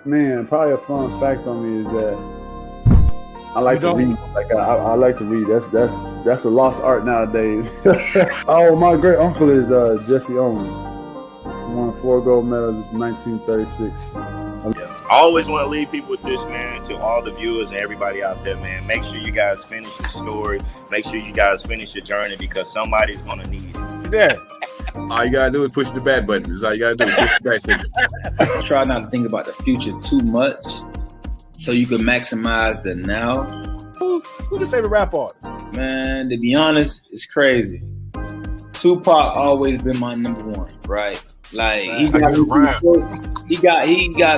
Man, probably a fun fact on me is that I like to read. Like I like to read. That's a lost art nowadays. Oh, my great uncle is Jesse Owens. He won 4 gold medals in 1936. I always want to leave people with this, man, to all the viewers and everybody out there, man. Make sure you guys finish your story. Make sure you guys finish your journey because somebody's going to need it. Yeah. All you got to do is push the back button. That's all you got to do is push the back signal. Try not to think about the future too much so you can maximize the now. Who's your favorite rap artist? Man, to be honest, it's crazy. Tupac always been my number one, right? Like he got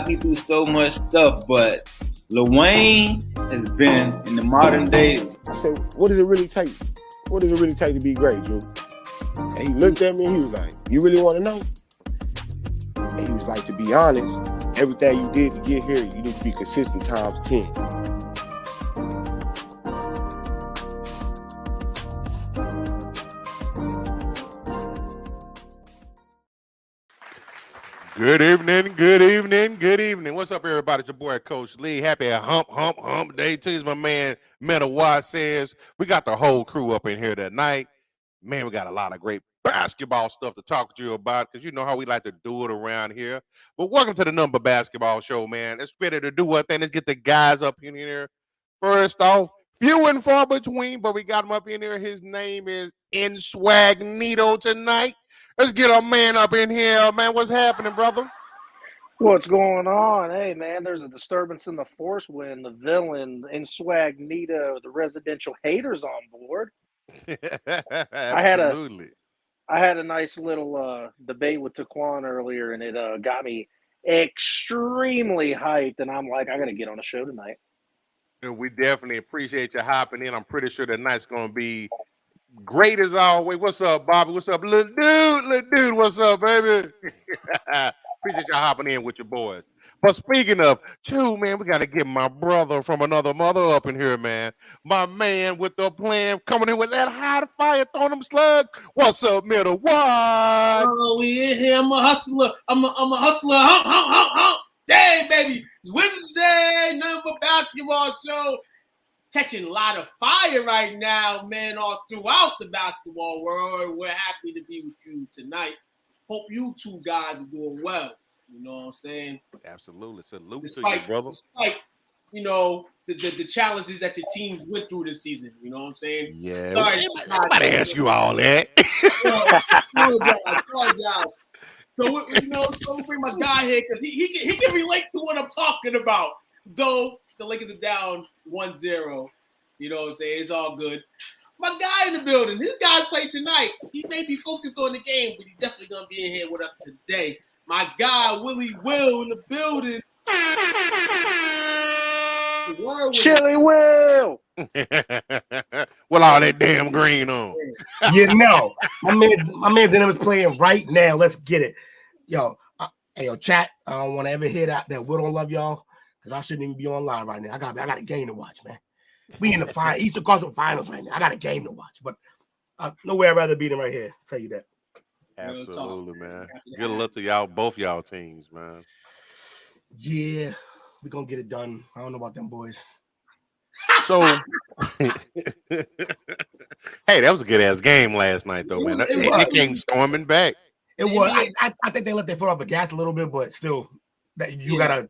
me through so much stuff, but Lil Wayne has been in the modern day. I said, what does it really take? What does it really take to be great, Drew? And he looked at me and he was like, you really want to know? And he was like, to be honest, everything you did to get here, you need to be consistent times 10. Good evening, good evening, good evening. What's up, everybody? It's your boy, Coach Lee. Happy hump day to you. My man, Meta Watt says. We got the whole crew up in here tonight. Man, we got a lot of great basketball stuff to talk to you about because you know how we like to do it around here. But welcome to the Number Basketball Show, man. Let's ready to do one thing. Let's get the guys up in here. First off, few and far between, but we got him up in here. His name is Inswagnito tonight. Let's get our man up in here, man. What's happening, brother? What's going on? Hey, man, there's a disturbance in the force when the villain Inswagnito, the residential haters on board. I had a nice little debate with Taquan earlier, and it got me extremely hyped, and I'm like, I got to get on a show tonight. And we definitely appreciate you hopping in. I'm pretty sure the night's going to be great as always. What's up, Bobby? What's up, little dude? What's up, baby? Appreciate y'all hopping in with your boys. But speaking of two, man, we got to get my brother from another mother up in here, man. My man with the plan, coming in with that hot fire, throwing them slugs. What's up, Middle? What? Oh, we in here. I'm a hustler. I'm a hustler. Hump. Hey, baby. It's Wednesday, Number Basketball Show. Catching a lot of fire right now, man, all throughout the basketball world. We're happy to be with you tonight. Hope you two guys are doing well. You know what I'm saying? Absolutely. Salute to you, brother. Despite, you know, the challenges that your teams went through this season. You know what I'm saying? Yeah. Sorry. Nobody ask you all that. So, you know, so we bring my guy here because he can relate to what I'm talking about. Though the Lakers are down 1-0. You know what I'm saying? It's all good. My guy in the building. His guys play tonight. He may be focused on the game, but he's definitely going to be in here with us today. My guy, Willie Will, in the building. Chili Will! With all that damn green on. You know, my man's in him is playing right now. Let's get it. Yo, chat. I don't want to ever hear that Will don't love y'all because I shouldn't even be online right now. I got a game to watch, man. We in the Eastern Conference Finals right now. I got a game to watch, but nowhere I'd rather be than right here. I'll tell you that. Absolutely, man. Good luck to y'all, both y'all teams, man. Yeah, we're gonna get it done. I don't know about them boys. So, hey, that was a good ass game last night, though, man. It came storming back. It was. I think they let their foot off the gas a little bit, but still, that you gotta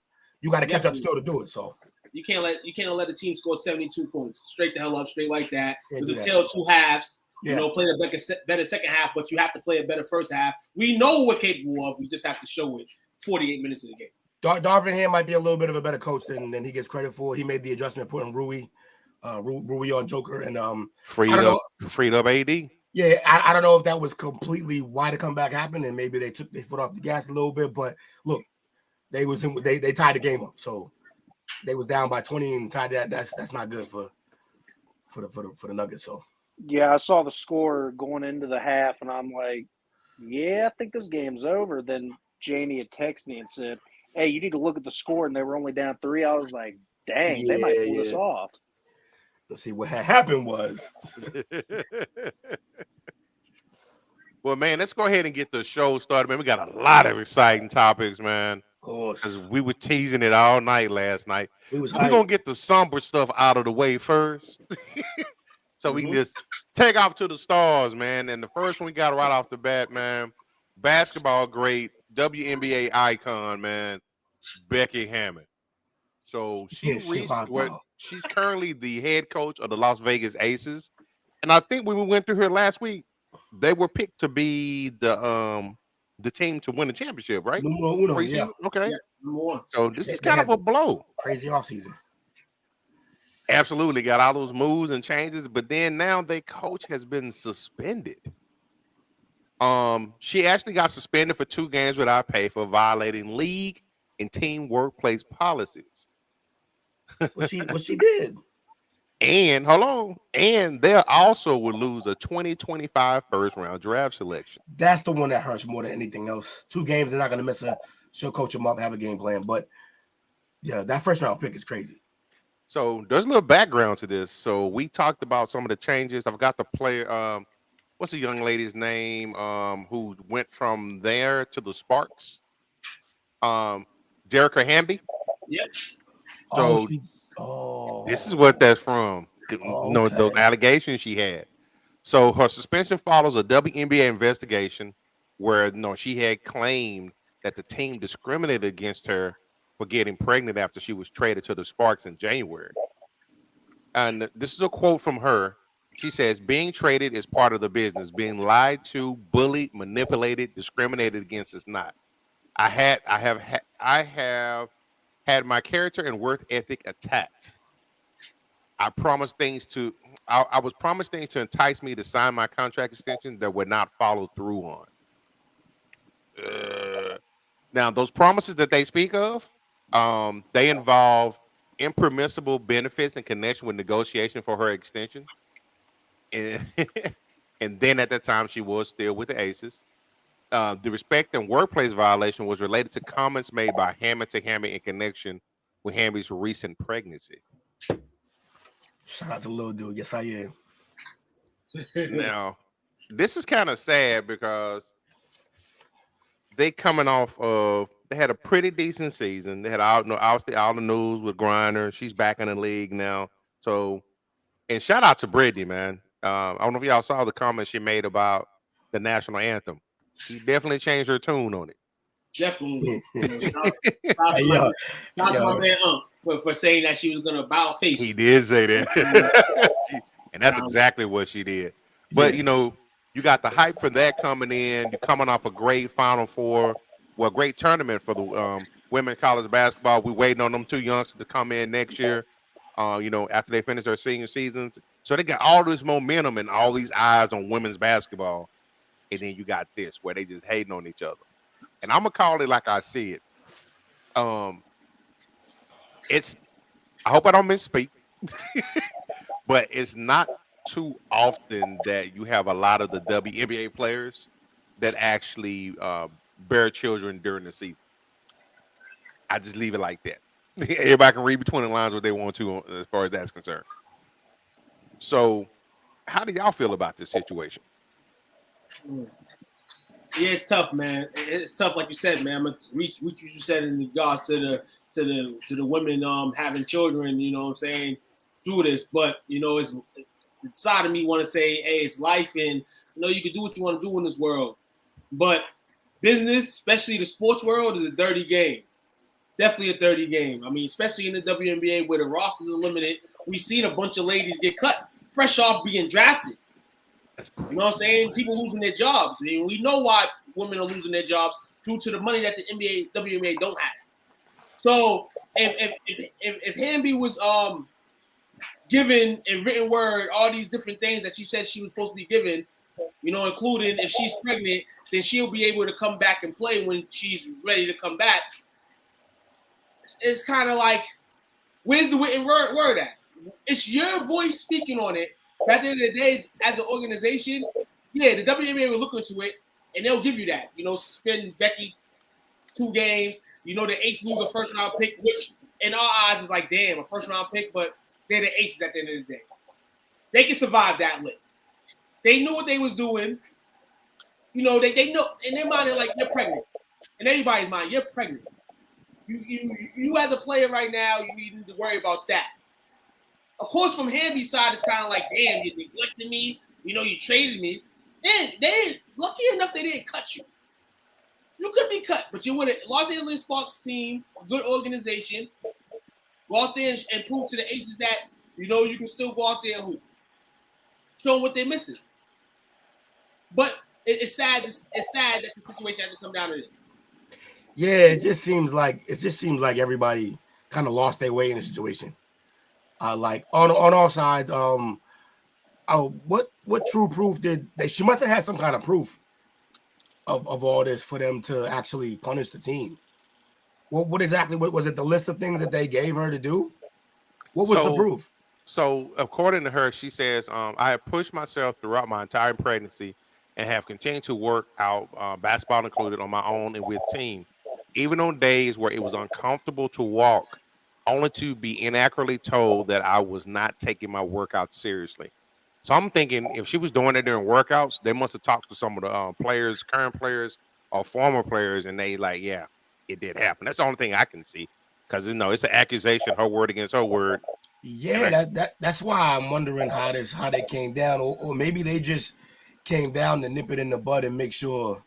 catch up still to do it. So you can't let the team score 72 points straight the hell up, straight like that. It was a tale of two halves. Yeah. You know, play a better second half, but you have to play a better first half. We know what we're capable of. We just have to show it 48 minutes of the game. Darvin Ham might be a little bit of a better coach than he gets credit for. He made the adjustment putting Rui on Joker and freed up AD. Yeah, I don't know if that was completely why the comeback happened, and maybe they took their foot off the gas a little bit. But look, they tied the game up, so they was down by 20 and tied that. That's not good for the Nuggets. So yeah, I saw the score going into the half, and I'm like, yeah, I think this game's over. Then Janie had texted me and said, hey, you need to look at the score, and they were only down 3. I was like, dang, they might pull this off. Let's see what had happened was. Well, man, let's go ahead and get the show started, man. We got a lot of exciting topics, man. Because we were teasing it all night last night. We're going to get the somber stuff out of the way first. So we can just take off to the stars, man. And the first one we got right off the bat, man, basketball great, WNBA icon, man, Becky Hammon. So she's currently the head coach of the Las Vegas Aces. And I think when we went through here last week, they were picked to be the team to win the championship, right? Yeah. Okay. Yes, so this is kind of a blow. Crazy offseason. Absolutely. Got all those moves and changes, but then now their coach has been suspended. She actually got suspended for 2 games without pay for violating league and team workplace policies. What she did. And hold on. And they also would lose a 2025 first round draft selection. That's the one that hurts more than anything else. 2 games, they're not gonna miss she'll coach them up, have a game plan. But yeah, that first round pick is crazy. So there's a little background to this. So we talked about some of the changes. I forgot the player. What's the young lady's name? Who went from there to the Sparks? Jerica Hamby. Yep. So this is what that's from. Those allegations she had. So her suspension follows a WNBA investigation where she had claimed that the team discriminated against her for getting pregnant after she was traded to the Sparks in January. And this is a quote from her. She says, being traded is part of the business. Being lied to, bullied, manipulated, discriminated against is not. I have had my character and work ethic attacked. I was promised things to entice me to sign my contract extension that were not followed through on. Now, those promises that they speak of, they involve impermissible benefits in connection with negotiation for her extension. And, and then at that time, she was still with the Aces. The respect and workplace violation was related to comments made by Hammon to Hammon in connection with Hammy's recent pregnancy. Shout out to the little dude. Yes, I am. Now, this is kind of sad because they coming off of, they had a pretty decent season. They had obviously all the news with Griner. She's back in the league now. So, and shout out to Brittany, man. I don't know if y'all saw the comments she made about the national anthem. She definitely changed her tune on it. Definitely. That's my man for saying that she was going to bow face. He did say that. And that's exactly what she did. But, you got the hype for that coming in. You're coming off a great Final Four. Well, great tournament for the women college basketball. We're waiting on them 2 youngsters to come in next year, after they finish their senior seasons. So they got all this momentum and all these eyes on women's basketball. And then you got this where they just hating on each other. And I'm going to call it like I see it. I hope I don't misspeak, but it's not too often that you have a lot of the WNBA players that actually bear children during the season. I just leave it like that. Everybody can read between the lines what they want to as far as that's concerned. So, how do y'all feel about this situation? Yeah, it's tough, man. It's tough, like you said, man. I'm gonna reach what you said in regards to the women having children. You know what I'm saying, through this, but it's the side of me want to say, hey, it's life, and you can do what you want to do in this world, but business, especially the sports world, is a dirty game. Definitely a dirty game. I mean, especially in the WNBA where the roster is limited, we've seen a bunch of ladies get cut fresh off being drafted. You know what I'm saying? People losing their jobs. I mean, we know why women are losing their jobs due to the money that the NBA, WNBA don't have. So if Hamby was given in written word all these different things that she said she was supposed to be given, including if she's pregnant, then she'll be able to come back and play when she's ready to come back. It's kind of like, where's the written word at? It's your voice speaking on it. But at the end of the day, as an organization, yeah, the WNBA will look into it, and they'll give you that. Suspend Becky 2 games. The Aces lose a first-round pick, which in our eyes is like, damn, a first-round pick, but they're the Aces at the end of the day. They can survive that lick. They knew what they was doing. They know in their mind, they're like, you're pregnant. In everybody's mind, you're pregnant. You as a player right now, you need to worry about that. Of course, from Hamby's side, it's kind of like, damn, you neglected me. You traded me. And they lucky enough they didn't cut you. You could be cut, but you would have Los Angeles Sparks team, good organization. Go out there and prove to the Aces that you can still go out there and hoop. Show them what they're missing. But it's sad. It's sad that the situation had to come down to this. Yeah, it just seems like everybody kind of lost their way in the situation. Like on all sides. What true proof did they? She must have had some kind of proof of all this for them to actually punish the team. What exactly? What was it? The list of things that they gave her to do? What was the proof? So according to her, she says, I have pushed myself throughout my entire pregnancy and have continued to work out, basketball included, on my own and with team, even on days where it was uncomfortable to walk, only to be inaccurately told that I was not taking my workout seriously. So I'm thinking if she was doing it during workouts, they must have talked to some of the players, current players or former players, and they like, yeah, it did happen. That's the only thing I can see, because it's an accusation, her word against her word. Yeah, that's why I'm wondering how they came down, or maybe they just came down to nip it in the bud and make sure,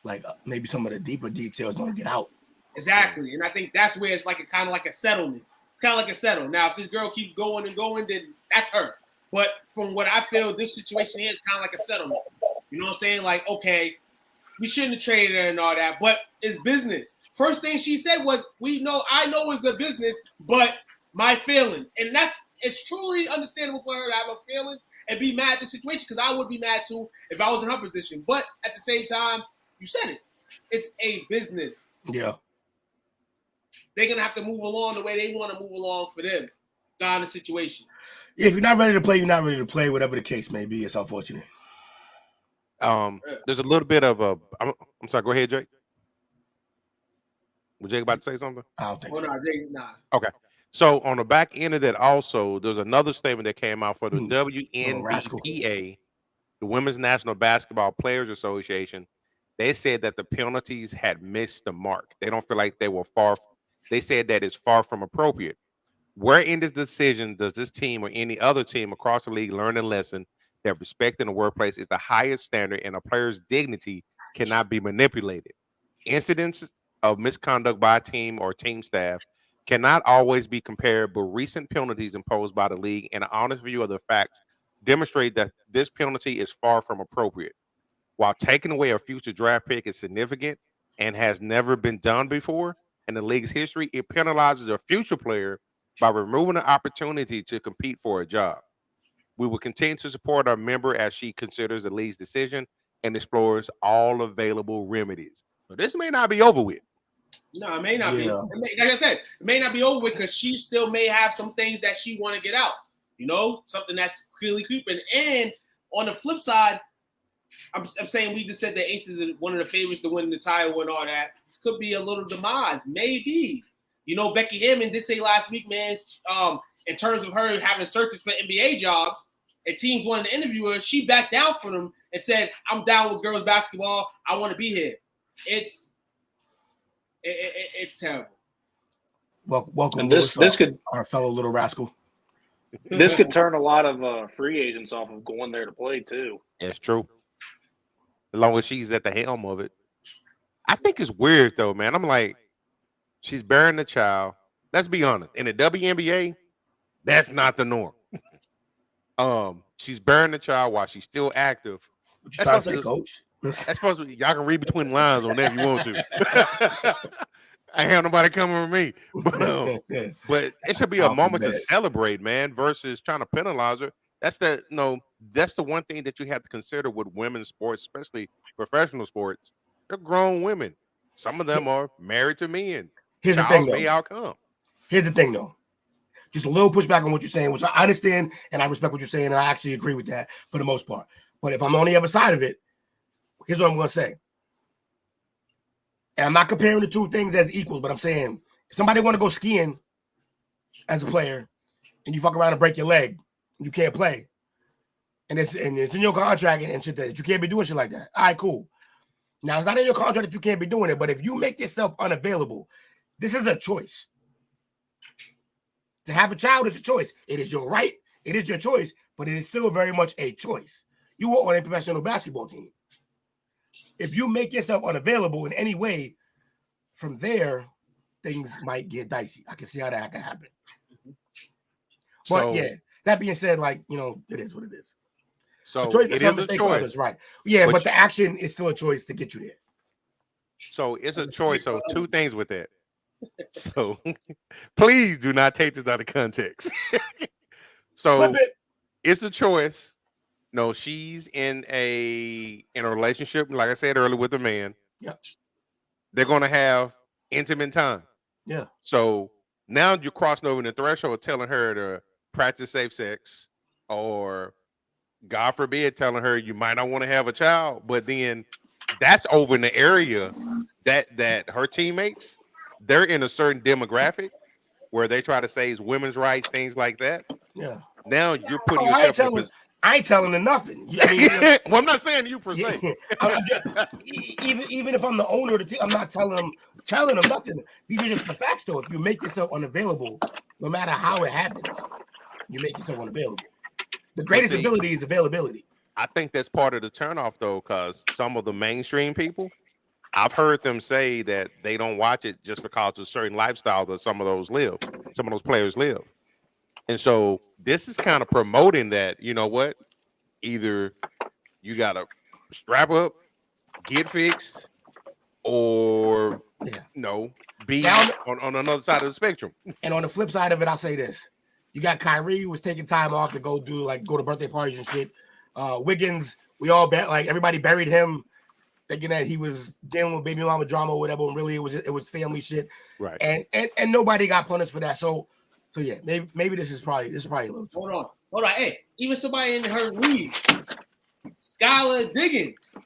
like maybe some of the deeper details don't get out. Exactly, and I think that's where it's like kind of like a settlement. It's kind of like a settle. Now, if this girl keeps going and going, then that's her. But from what I feel, this situation here is kind of like a settlement. You know what I'm saying? Like, okay, we shouldn't have traded her and all that, but it's business. First thing she said was, I know it's a business, but my feelings. And it's truly understandable for her to have her feelings and be mad at the situation, because I would be mad too if I was in her position. But at the same time, you said it. It's a business. Yeah. They're going to have to move along the way they want to move along for them. God in the situation. Yeah, if you're not ready to play, you're not ready to play, whatever the case may be. It's unfortunate. There's a little bit of a. I'm sorry. Go ahead, Jake. Was Jake about to say something? I don't think so. No, Jake, nah. Okay. So on the back end of that, also, there's another statement that came out for the WNBPA, the Women's National Basketball Players Association. They said that the penalties had missed the mark. They don't feel like they were far. They said that it's far from appropriate. Where in this decision does this team or any other team across the league learn a lesson that respect in the workplace is the highest standard and a player's dignity cannot be manipulated? Incidents of misconduct by a team or team staff cannot always be compared, but recent penalties imposed by the league and an honest view of the facts demonstrate that this penalty is far from appropriate. While taking away a future draft pick is significant and has never been done before in the league's history, it penalizes a future player by removing the opportunity to compete for a job. We will continue to support our member as she considers the league's decision and explores all available remedies. So this may not be over with. No, it may not be. Like I said, it may not be over with because she still may have some things that she want to get out. Something that's clearly creeping. And on the flip side, I'm saying we just said the Aces are one of the favorites to win the title and all that. This could be a little demise, maybe. You know, Becky Hammon did say last week, man, in terms of her having searches for NBA jobs and teams wanted to interview her, she backed down for them and said, I'm down with girls basketball. I want to be here. It's terrible. And Welcome, this Lewis, could our fellow little rascal. This could turn a lot of free agents off of going there to play too. That's true. As long as she's at the helm of it. I think it's weird though, man. I'm like, she's bearing the child. Let's be honest. In the WNBA, that's not the norm. She's bearing the child while she's still active. What you trying to say, Coach? That's supposed to be, y'all can read between the lines on that if you want to. I ain't have nobody coming with me. But it should be a moment to celebrate, man, versus trying to penalize her. That's the one thing that you have to consider with women's sports, especially professional sports. They're grown women. Some of them are married to men. Here's the thing, may outcome. Here's the thing, though. Just a little pushback on what you're saying, which I understand and I respect what you're saying, and I actually agree with that for the most part. But if I'm on the other side of it, here's what I'm going to say. And I'm not comparing the two things as equal, but I'm saying if somebody want to go skiing as a player and you fuck around and break your leg, you can't play, and it's in your contract and shit that you can't be doing shit like that. All right, cool. Now, it's not in your contract that you can't be doing it, but if you make yourself unavailable, this is a choice. To have a child is a choice. It is your right. It is your choice, but it is still very much a choice. You are on a professional basketball team. If you make yourself unavailable in any way, from there, things might get dicey. I can see how that can happen. But yeah, that being said, like, you know, it is what it is. So it is a choice, others, right? Yeah, but the action is still a choice to get you there. So it's a choice. So two things with that. So please do not take this out of context. So it's a choice. No, she's in a relationship, like I said earlier, with a man. Yep. They're gonna have intimate time. Yeah. So now you're crossing over the threshold, telling her to practice safe sex, or God forbid, telling her you might not want to have a child. But then that's over in the area that her teammates, they're in a certain demographic where they try to say it's women's rights, things like that. Yeah. Now you're putting yourself. I ain't telling her nothing. I mean, well, I'm not saying you per se. Even if I'm the owner of the team, I'm not telling them nothing. These are just the facts, though. If you make yourself unavailable, no matter how it happens, you make yourself unavailable. The greatest ability is availability. I think that's part of the turnoff, though, because some of the mainstream people, I've heard them say that they don't watch it just because of certain lifestyle that some of those players live. And so this is kind of promoting that, you know what, either you got to strap up, get fixed, or, be on another side of the spectrum. And on the flip side of it, I'll say this. You got Kyrie, who was taking time off to go to birthday parties and shit. Wiggins, everybody buried him thinking that he was dealing with baby mama drama or whatever, and really it was family shit. Right. And nobody got punished for that. So yeah, maybe this is probably a little. Hold on. Hey, even somebody in her league, Skylar Diggins,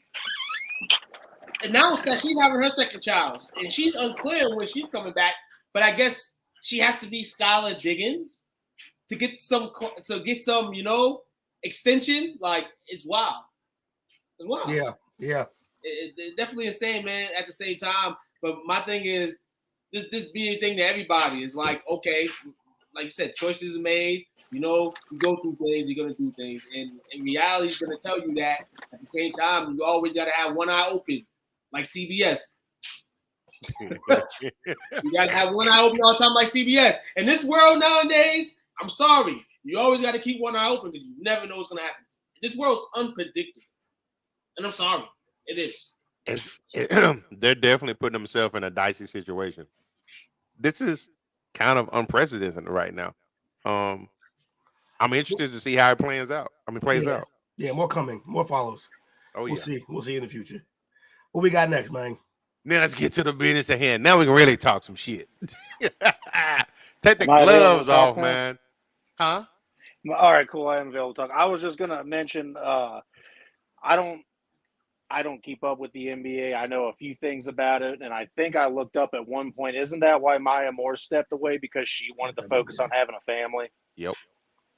announced that she's having her second child, and she's unclear when she's coming back. But I guess she has to be Skylar Diggins to get some, extension. Like, it's wild. It's wild. Yeah. It's definitely insane, man. At the same time, but my thing is, this be a thing to everybody. It's like, okay, like you said, choices are made. You go through things, you're gonna do things, and reality is gonna tell you that. At the same time, you always gotta have one eye open, like CBS. You gotta have one eye open all the time, like CBS. In this world nowadays, I'm sorry, you always gotta keep one eye open because you never know what's gonna happen. This world's unpredictable, and I'm sorry, it is. They're definitely putting themselves in a dicey situation. This is kind of unprecedented right now. I'm interested to see how it plays out. Yeah, more coming, more follows. Oh, yeah. We'll see in the future. What we got next, man? Now let's get to the business at hand. Now we can really talk some shit. Take the gloves off, man. Huh? All right, cool. I am available to talk. I was just gonna mention. I don't keep up with the NBA. I know a few things about it, and I think I looked up at one point. Isn't that why Maya Moore stepped away because she wanted to focus on having a family? Yep.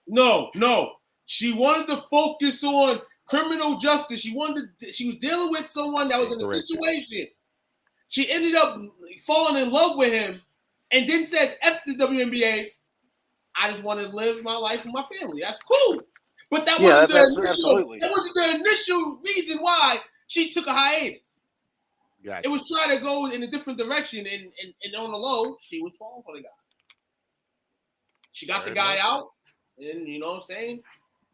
No. She wanted to focus on criminal justice. She was dealing with someone that was in a situation. She ended up falling in love with him and then said, F the WNBA. I just want to live my life with my family. That's cool. But that wasn't the initial reason why she took a hiatus. Gotcha. It was trying to go in a different direction, and on the low, she was falling for the guy. She got the guy out, and you know what I'm saying?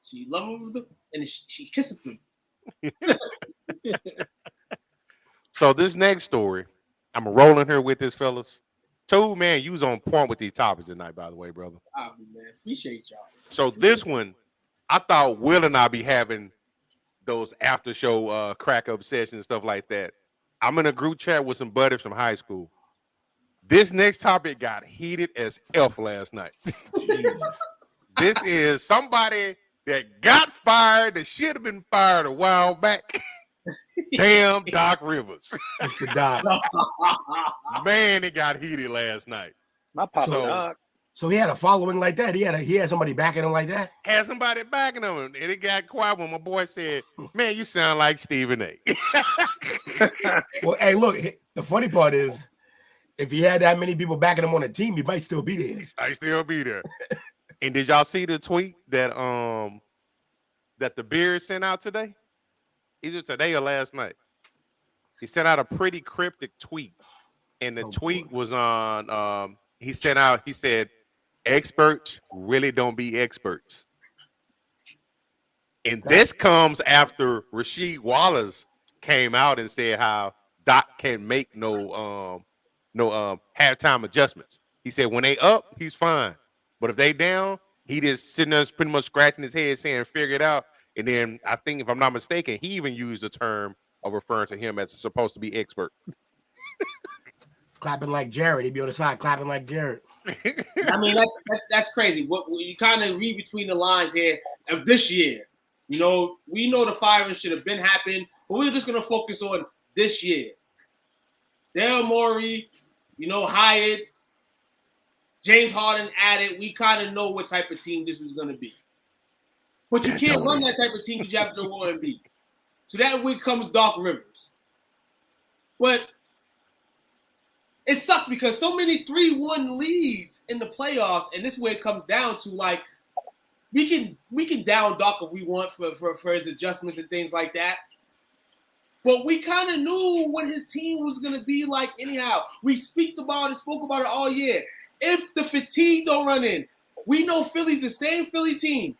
She loved him, and she kissed him. So this next story, I'm rolling here with this, fellas. Man, you was on point with these topics tonight, by the way, brother. Man, appreciate y'all. So this one, I thought Will and I be having those after show crack up sessions and stuff like that. I'm in a group chat with some buddies from high school. This next topic got heated as F last night. This is somebody that got fired that should have been fired a while back. Damn Doc Rivers. It's the Doc. Man, it got heated last night. My papa Doc. So he had a following like that. He had somebody backing him like that. Had somebody backing him, and it got quiet when my boy said, "Man, you sound like Stephen A." Well, hey, look. The funny part is, if he had that many people backing him on a team, he might still be there. I still be there. And did y'all see the tweet that that the Beard sent out today? Either today or last night. He sent out a pretty cryptic tweet, and the tweet was on. He said, "Experts really don't be experts." And this comes after Rasheed Wallace came out and said how Doc can't make no halftime adjustments. He said when they up, he's fine, but if they down, he just sitting there pretty much scratching his head saying figure it out. And then I think, if I'm not mistaken, he even used the term of referring to him as supposed to be expert. Clapping like Jared. He'd be on the side clapping like Jared. I mean, that's crazy. What you kind of read between the lines here of this year. You know, we know the firing should have been happened, but we're just going to focus on this year. Daryl Morey, hired. James Harden added. We kind of know what type of team this was going to be. But you can't run that type of team because you have Joel Embiid. So that way comes Doc Rivers. But it sucked because so many 3-1 leads in the playoffs, and this is where it comes down to, like, we can down Doc if we want for his adjustments and things like that. But we kind of knew what his team was going to be like anyhow. We spoke about it all year. If the fatigue don't run in, we know Philly's the same Philly team.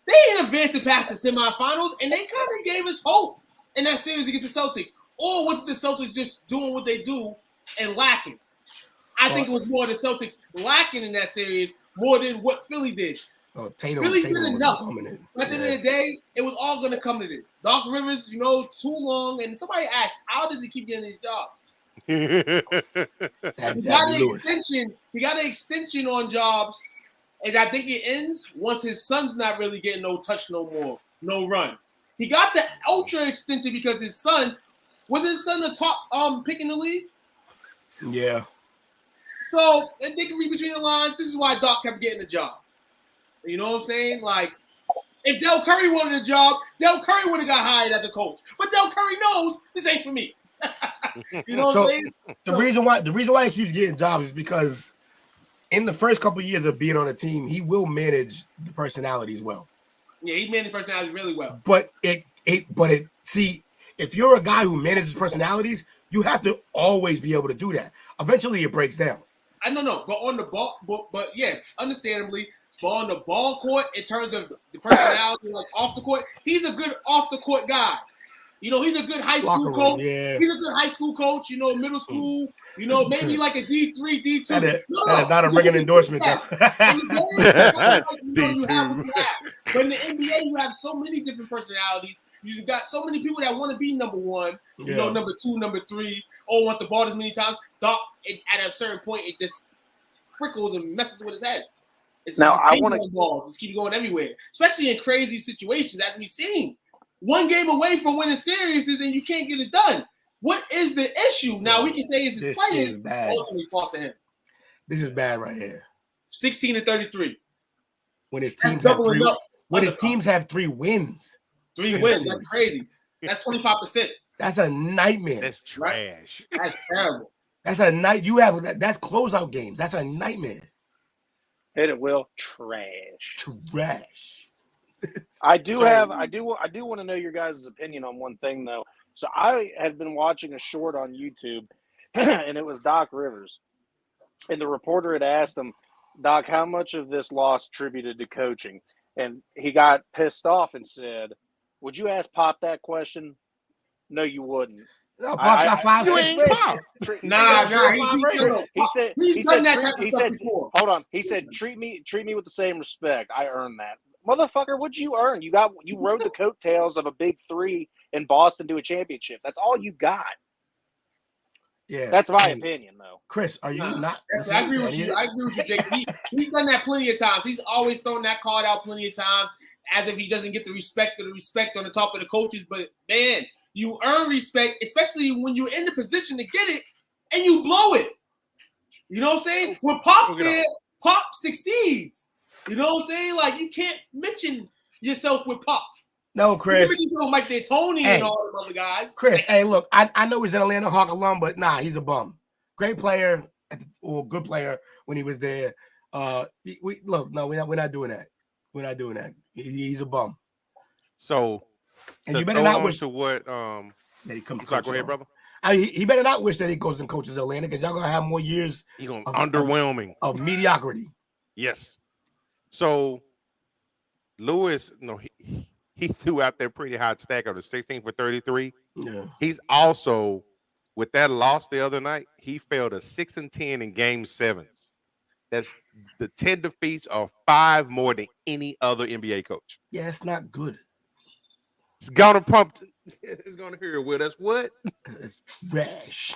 They ain't advancing past the semifinals, and they kind of gave us hope in that series against the Celtics. Or was it the Celtics just doing what they do and lacking? I think it was more the Celtics lacking in that series more than what Philly did. Philly did enough. But at the end of the day, it was all going to come to this. Doc Rivers, too long. And somebody asked, how does he keep getting these jobs? He got an extension on jobs. And I think it ends once his son's not really getting no touch no more, no run. He got the ultra extension because his son the top pick in the league? Yeah. So, and they can read between the lines. This is why Doc kept getting the job. You know what I'm saying? Like, if Del Curry wanted a job, Del Curry would have got hired as a coach. But Del Curry knows this ain't for me. You know what I'm saying? The reason why he keeps getting jobs is because in the first couple of years of being on a team, he will manage the personalities well. Yeah, he managed personalities really well. But see, if you're a guy who manages personalities, you have to always be able to do that. Eventually, it breaks down. I don't know, but on the ball, but yeah, understandably, but on the ball court, in terms of the personality, like off the court, he's a good off the court guy. He's a good high school coach. Yeah. He's a good high school coach. Middle school. Maybe like a D3, D2. That is not a ringing endorsement. But in the NBA, you have so many different personalities. You've got so many people that want to be number one. Number two, number three. Or want the ball as many times. Doc, at a certain point, it just frickles and messes with his head. It's now I want to balls. Just keep going everywhere, especially in crazy situations as we've seen. one game away from winning series and you can't get it done. What is the issue? Now we can say it's his players ultimately fault to him. This is bad right here. 16-33. When his teams have three, have 3 wins. 3 wins. That's crazy. That's 25%. That's a nightmare. That's trash. That's terrible. That's a night. You have that's closeout games. That's a nightmare. Hit it, Will. Trash. I do want to know your guys' opinion on one thing though. So I had been watching a short on YouTube, and it was Doc Rivers, and the reporter had asked him, Doc, how much of this loss attributed to coaching? And he got pissed off and said, "Would you ask Pop that question?" No, you wouldn't. No, Pop got 5, 6 rings. Nah. He said, hold on. He said, treat me with the same respect. I earned that. Motherfucker, what'd you earn? You rode the coattails of a big 3 in Boston to a championship. That's all you got. Yeah, that's my opinion, though. Chris, are you not? I agree with you. Jake. He's done that plenty of times. He's always thrown that card out plenty of times, as if he doesn't get the respect on the top of the coaches. But man, you earn respect, especially when you're in the position to get it, and you blow it. You know what I'm saying? When Pop's there, Pop succeeds. You know what I'm saying? Like, you can't mention yourself with Pop. No, Chris. Mike D'Antoni and all them other guys. Chris, hey, look, I know he's an Atlanta Hawk alum, but nah, he's a bum. Great player, or good player when he was there. We're not doing that. We're not doing that. He's a bum. So, and you better not wish to what. That he comes. Go ahead, brother. He better not wish that he goes and coaches Atlanta, because y'all gonna have more years. He's gonna underwhelming of mediocrity. Yes. So, Lewis, he threw out that pretty hot stack of the 16 for 33. Yeah. He's also, with that loss the other night, he fell to 6-10 in game 7s. That's the 10 defeats are 5 more than any other NBA coach. Yeah, it's not good. It's gonna hear with us. What? It's trash.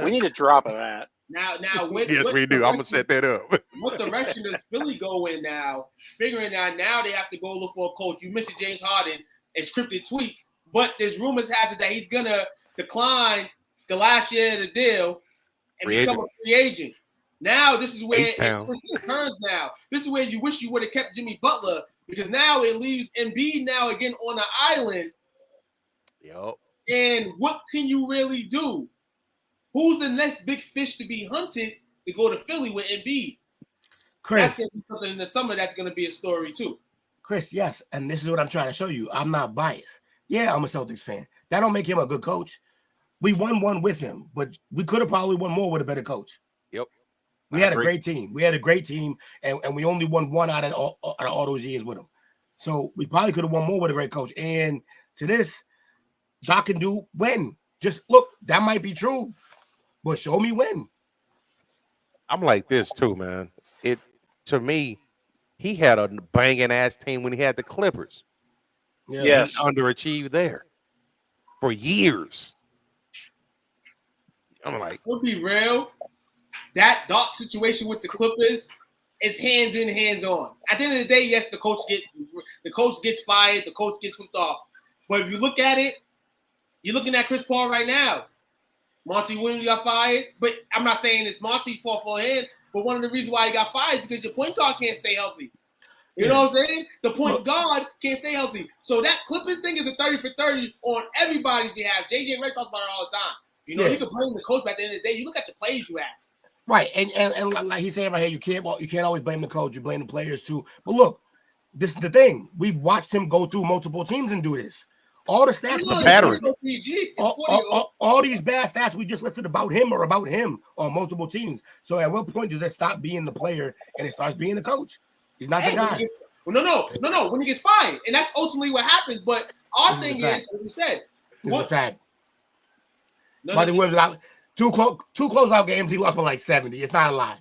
We need a drop of that. Now, yes, we do. I'm gonna set that up. What direction does Philly go in now? Figuring out now they have to go look for a coach. You mentioned James Harden, a scripted tweet, but there's rumors have it that he's gonna decline the last year of the deal and become a free agent. Now this is where it turns. Now this is where you wish you would have kept Jimmy Butler, because now it leaves Embiid now again on an island. Yep. And what can you really do? Who's the next big fish to be hunted to go to Philly with Embiid? Chris, that's going to be something in the summer. That's going to be a story too. Chris, yes, and this is what I'm trying to show you. I'm not biased. Yeah, I'm a Celtics fan. That don't make him a good coach. We won one with him, but we could have probably won more with a better coach. Yep. We had a great team. And we only won one out of all those years with him. So we probably could have won more with a great coach. And to this, Doc can do when. Just look, that might be true, but show me when. I'm like this too, man. To me, he had a banging ass team when he had the Clippers. Yeah. Yes. He underachieved there for years. I'm like, we'll be real. That Doc situation with the Clippers is hands in, hands on. At the end of the day, yes, the coach gets fired, the coach gets whipped off. But if you look at it, you're looking at Chris Paul right now. Monty Williams got fired, but I'm not saying it's Monty's fault for him. But one of the reasons why he got fired is because your point guard can't stay healthy. You know what I'm saying? The point guard can't stay healthy. So that Clippers thing is a 30 for 30 on everybody's behalf. JJ Redick talks about it all the time. You know, you can blame the coach, but at the end of the day, you look at the plays you have. Right, and like he's saying right here, you can't always blame the coach. You blame the players too. But look, this is the thing. We've watched him go through multiple teams and do this. All the stats are pattern. All these bad stats we just listed about him are about him on multiple teams. So at what point does it stop being the player and it starts being the coach? He's not the guy. No. When he gets fired, and that's ultimately what happens. But our thing is, as we said, it's a fact. Monty Williams out two closeout games. He lost by like 70. It's not a lie.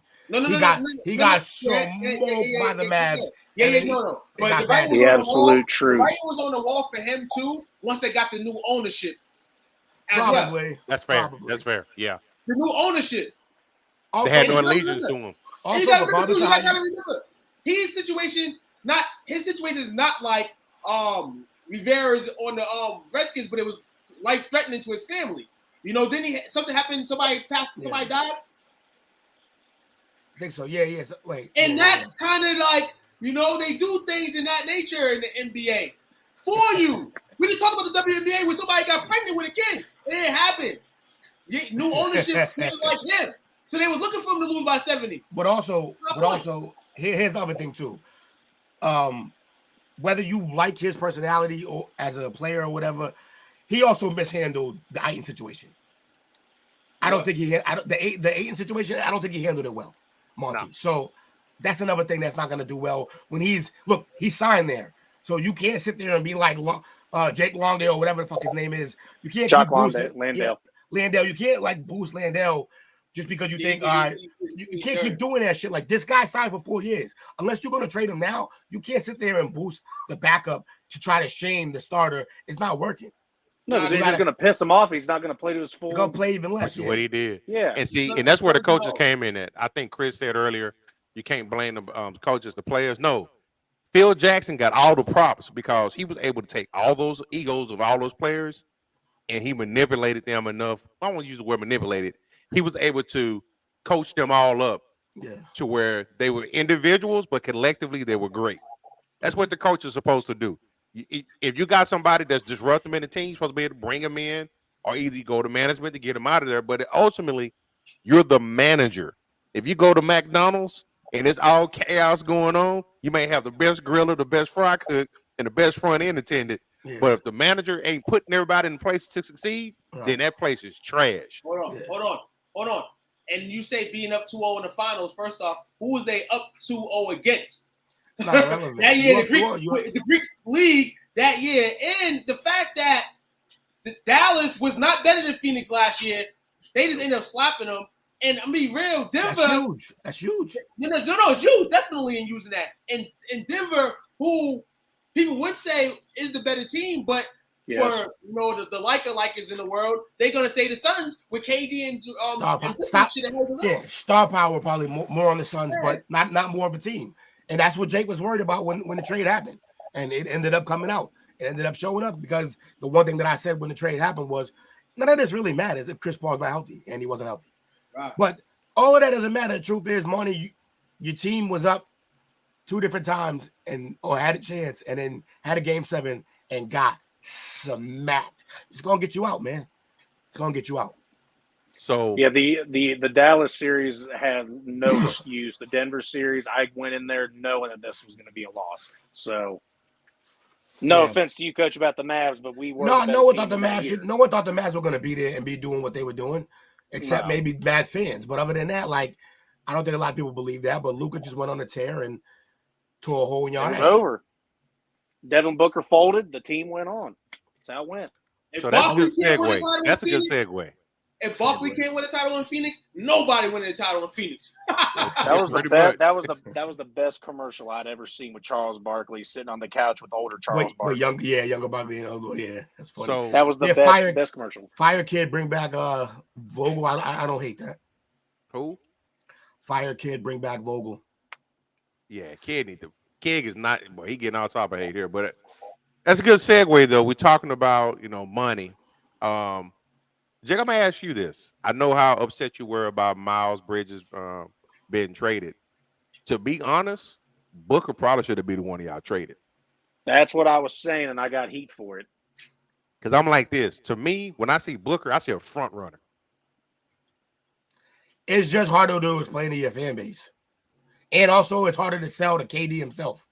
He got smoked by the Mavs. No. But the absolute truth. The writing was on the wall for him too. Once they got the new ownership, Probably. Well. That's fair. Probably. That's fair. Yeah. The new ownership. They had no allegiance to him. You gotta remember, his situation is not like Rivera's on the Redskins, but it was life threatening to his family. You know, something happened? Somebody passed. Somebody died. I think so. Yeah. So, wait. And that's kind of like, you know, they do things in that nature in the NBA for you. We just talked about the WNBA where somebody got pregnant with a kid. It didn't happen. New ownership was like him. So they was looking for him to lose by 70. But also, here's the other thing too. Whether you like his personality or as a player or whatever, he also mishandled the Ayton situation. I don't think the Ayton situation. I don't think he handled it well, Monty. No. So that's another thing that's not going to do well when he signed there. So you can't sit there and be like Jake Longdale or whatever the fuck his name is. You can't keep boosting Landale. Landale. You can't like boost Landale just because you think, all right, you can't keep doing that shit. Like this guy signed for 4 years. Unless you're going to trade him now, you can't sit there and boost the backup to try to shame the starter. It's not working. No, because he's just going to piss him off. He's not going to play to his full. He's going to play even less. That's what he did. Yeah. And that's where the coaches came in at. I think Chris said earlier, you can't blame the coaches, the players. No. Phil Jackson got all the props because he was able to take all those egos of all those players and he manipulated them enough. I don't want to use the word manipulated. He was able to coach them all up to where they were individuals, but collectively they were great. That's what the coach is supposed to do. If you got somebody that's disrupting in the team, you're supposed to be able to bring them in or either you go to management to get them out of there. But ultimately, you're the manager. If you go to McDonald's and it's all chaos going on, you may have the best griller, the best fry cook, and the best front end attendant. Yeah. But if the manager ain't putting everybody in place to succeed, then that place is trash. Hold on. And you say being up 2-0 in the finals, first off, who was they up 2-0 against? That year, the Greek league that year, and the fact that Dallas was not better than Phoenix last year, they just ended up slapping them. And I mean, real Denver. That's huge. No, it's huge, definitely in using that. And Denver, who people would say is the better team, but for the likers in the world, they're gonna say the Suns with KD and star power probably more on the Suns, but not more of a team. And that's what Jake was worried about when the trade happened. And it ended up coming out. It ended up showing up because the one thing that I said when the trade happened was none of this really matters if Chris Paul's not healthy, and he wasn't healthy. Right. But all of that doesn't matter. The truth is, Monty, your team was up 2 different times or had a chance and then had a game 7 and got smacked. It's going to get you out, man. It's going to get you out. So the Dallas series had no excuse. The Denver series, I went in there knowing that this was going to be a loss. So, no offense to you, Coach, about the Mavs, but we were. No one thought the Mavs were going to be there and be doing what they were doing, except maybe Mavs fans. But other than that, like, I don't think a lot of people believe that. But Luka just went on a tear and tore a hole in your eye. It was over. Devin Booker folded. The team went on. That's how it went. So that's a good segue. That's a good segue. If Barkley can't win a title in Phoenix, nobody winning a title in Phoenix. That was the best. That was the best commercial I'd ever seen with Charles Barkley sitting on the couch with older Charles Barkley. Younger Barkley. Yeah, that's funny. So that was the best commercial. Fire Kid, bring back Vogel. I don't hate that. Who? Fire Kid, bring back Vogel. Yeah, Kid is not. Well, he getting all top of hate here, but that's a good segue though. We're talking about money. Jake, I'm gonna ask you this. I know how upset you were about Miles Bridges being traded. To be honest, Booker probably should have been the one of y'all traded. That's what I was saying, and I got heat for it. Because I'm like this. To me, when I see Booker, I see a front runner. It's just harder to explain to your fan base. And also it's harder to sell to KD himself.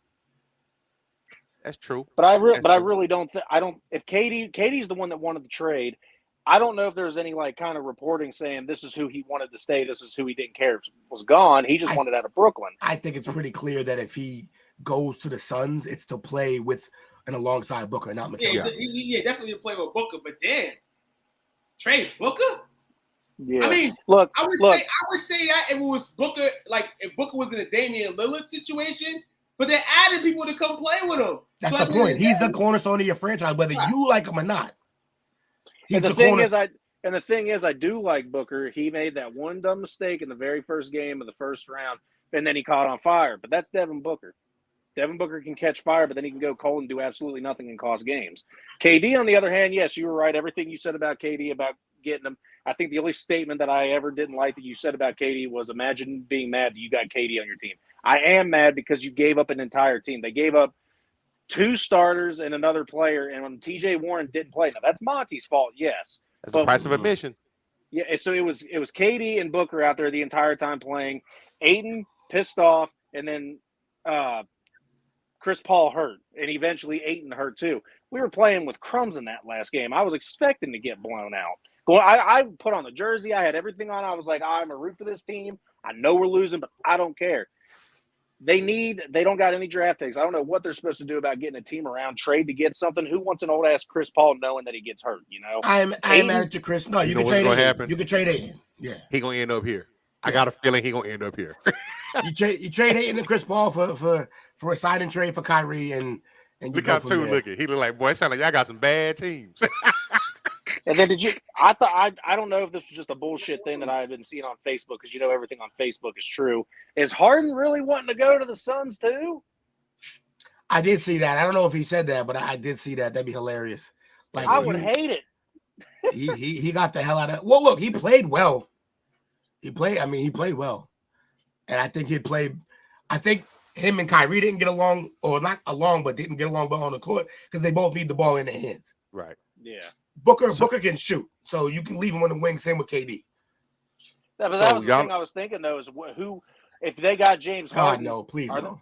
That's true. But I really don't think if KD's the one that wanted the trade. I don't know if there's any kind of reporting saying this is who he wanted to stay, this is who he didn't care if was gone. He just wanted out of Brooklyn. I think it's pretty clear that if he goes to the Suns, it's to play with and alongside Booker, not McKellar. Yeah, definitely to play with Booker. But damn, trade Booker. Yeah. I mean, look. I would say that if it was Booker, if Booker was in a Damian Lillard situation, but they added people to come play with him. That's the point. He's the cornerstone of your franchise, whether you like him or not. And the thing is, I do like Booker. He made that one dumb mistake in the very first game of the first round, and then he caught on fire. But that's Devin Booker. Devin Booker can catch fire, but then he can go cold and do absolutely nothing and cost games. KD, on the other hand, yes, you were right. Everything you said about KD, about getting him. I think the only statement that I ever didn't like that you said about KD was imagine being mad that you got KD on your team. I am mad because you gave up an entire team. They gave up 2 starters and another player, and when TJ Warren didn't play. Now, that's Monty's fault, yes. That's the price of admission. Yeah, so it was KD and Booker out there the entire time playing. Ayton pissed off, and then Chris Paul hurt, and eventually Ayton hurt too. We were playing with crumbs in that last game. I was expecting to get blown out. I put on the jersey. I had everything on. I was like, I'm a root for this team. I know we're losing, but I don't care. They don't got any draft picks. I don't know what they're supposed to do about getting a team around, trade to get something. Who wants an old ass Chris Paul knowing that he gets hurt? You know, I'm mad at you, Chris. No, you can trade Ayton. You can trade Ayton. Yeah, he gonna end up here. I got a feeling he gonna end up here. you trade Ayton and Chris Paul for a sign and trade for Kyrie and look how two looking. He look like, boy, it sound like y'all got some bad teams. And then I don't know if this was just a bullshit thing that I had been seeing on Facebook, because you know everything on Facebook is true. Is Harden really wanting to go to the Suns too? I did see that. I don't know if he said that, but I did see that. That'd be hilarious. Like, I would hate it. he got the hell out of. Well, look, he played well. He played well, and I think he'd play. I think him and Kyrie didn't get along, or not along, but didn't get along well on the court because they both need the ball in their hands. Right. Yeah. Booker can shoot, so you can leave him on the wing. Same with KD. Yeah, but that was the thing I was thinking though, is who, if they got James Harden. God, no, please no.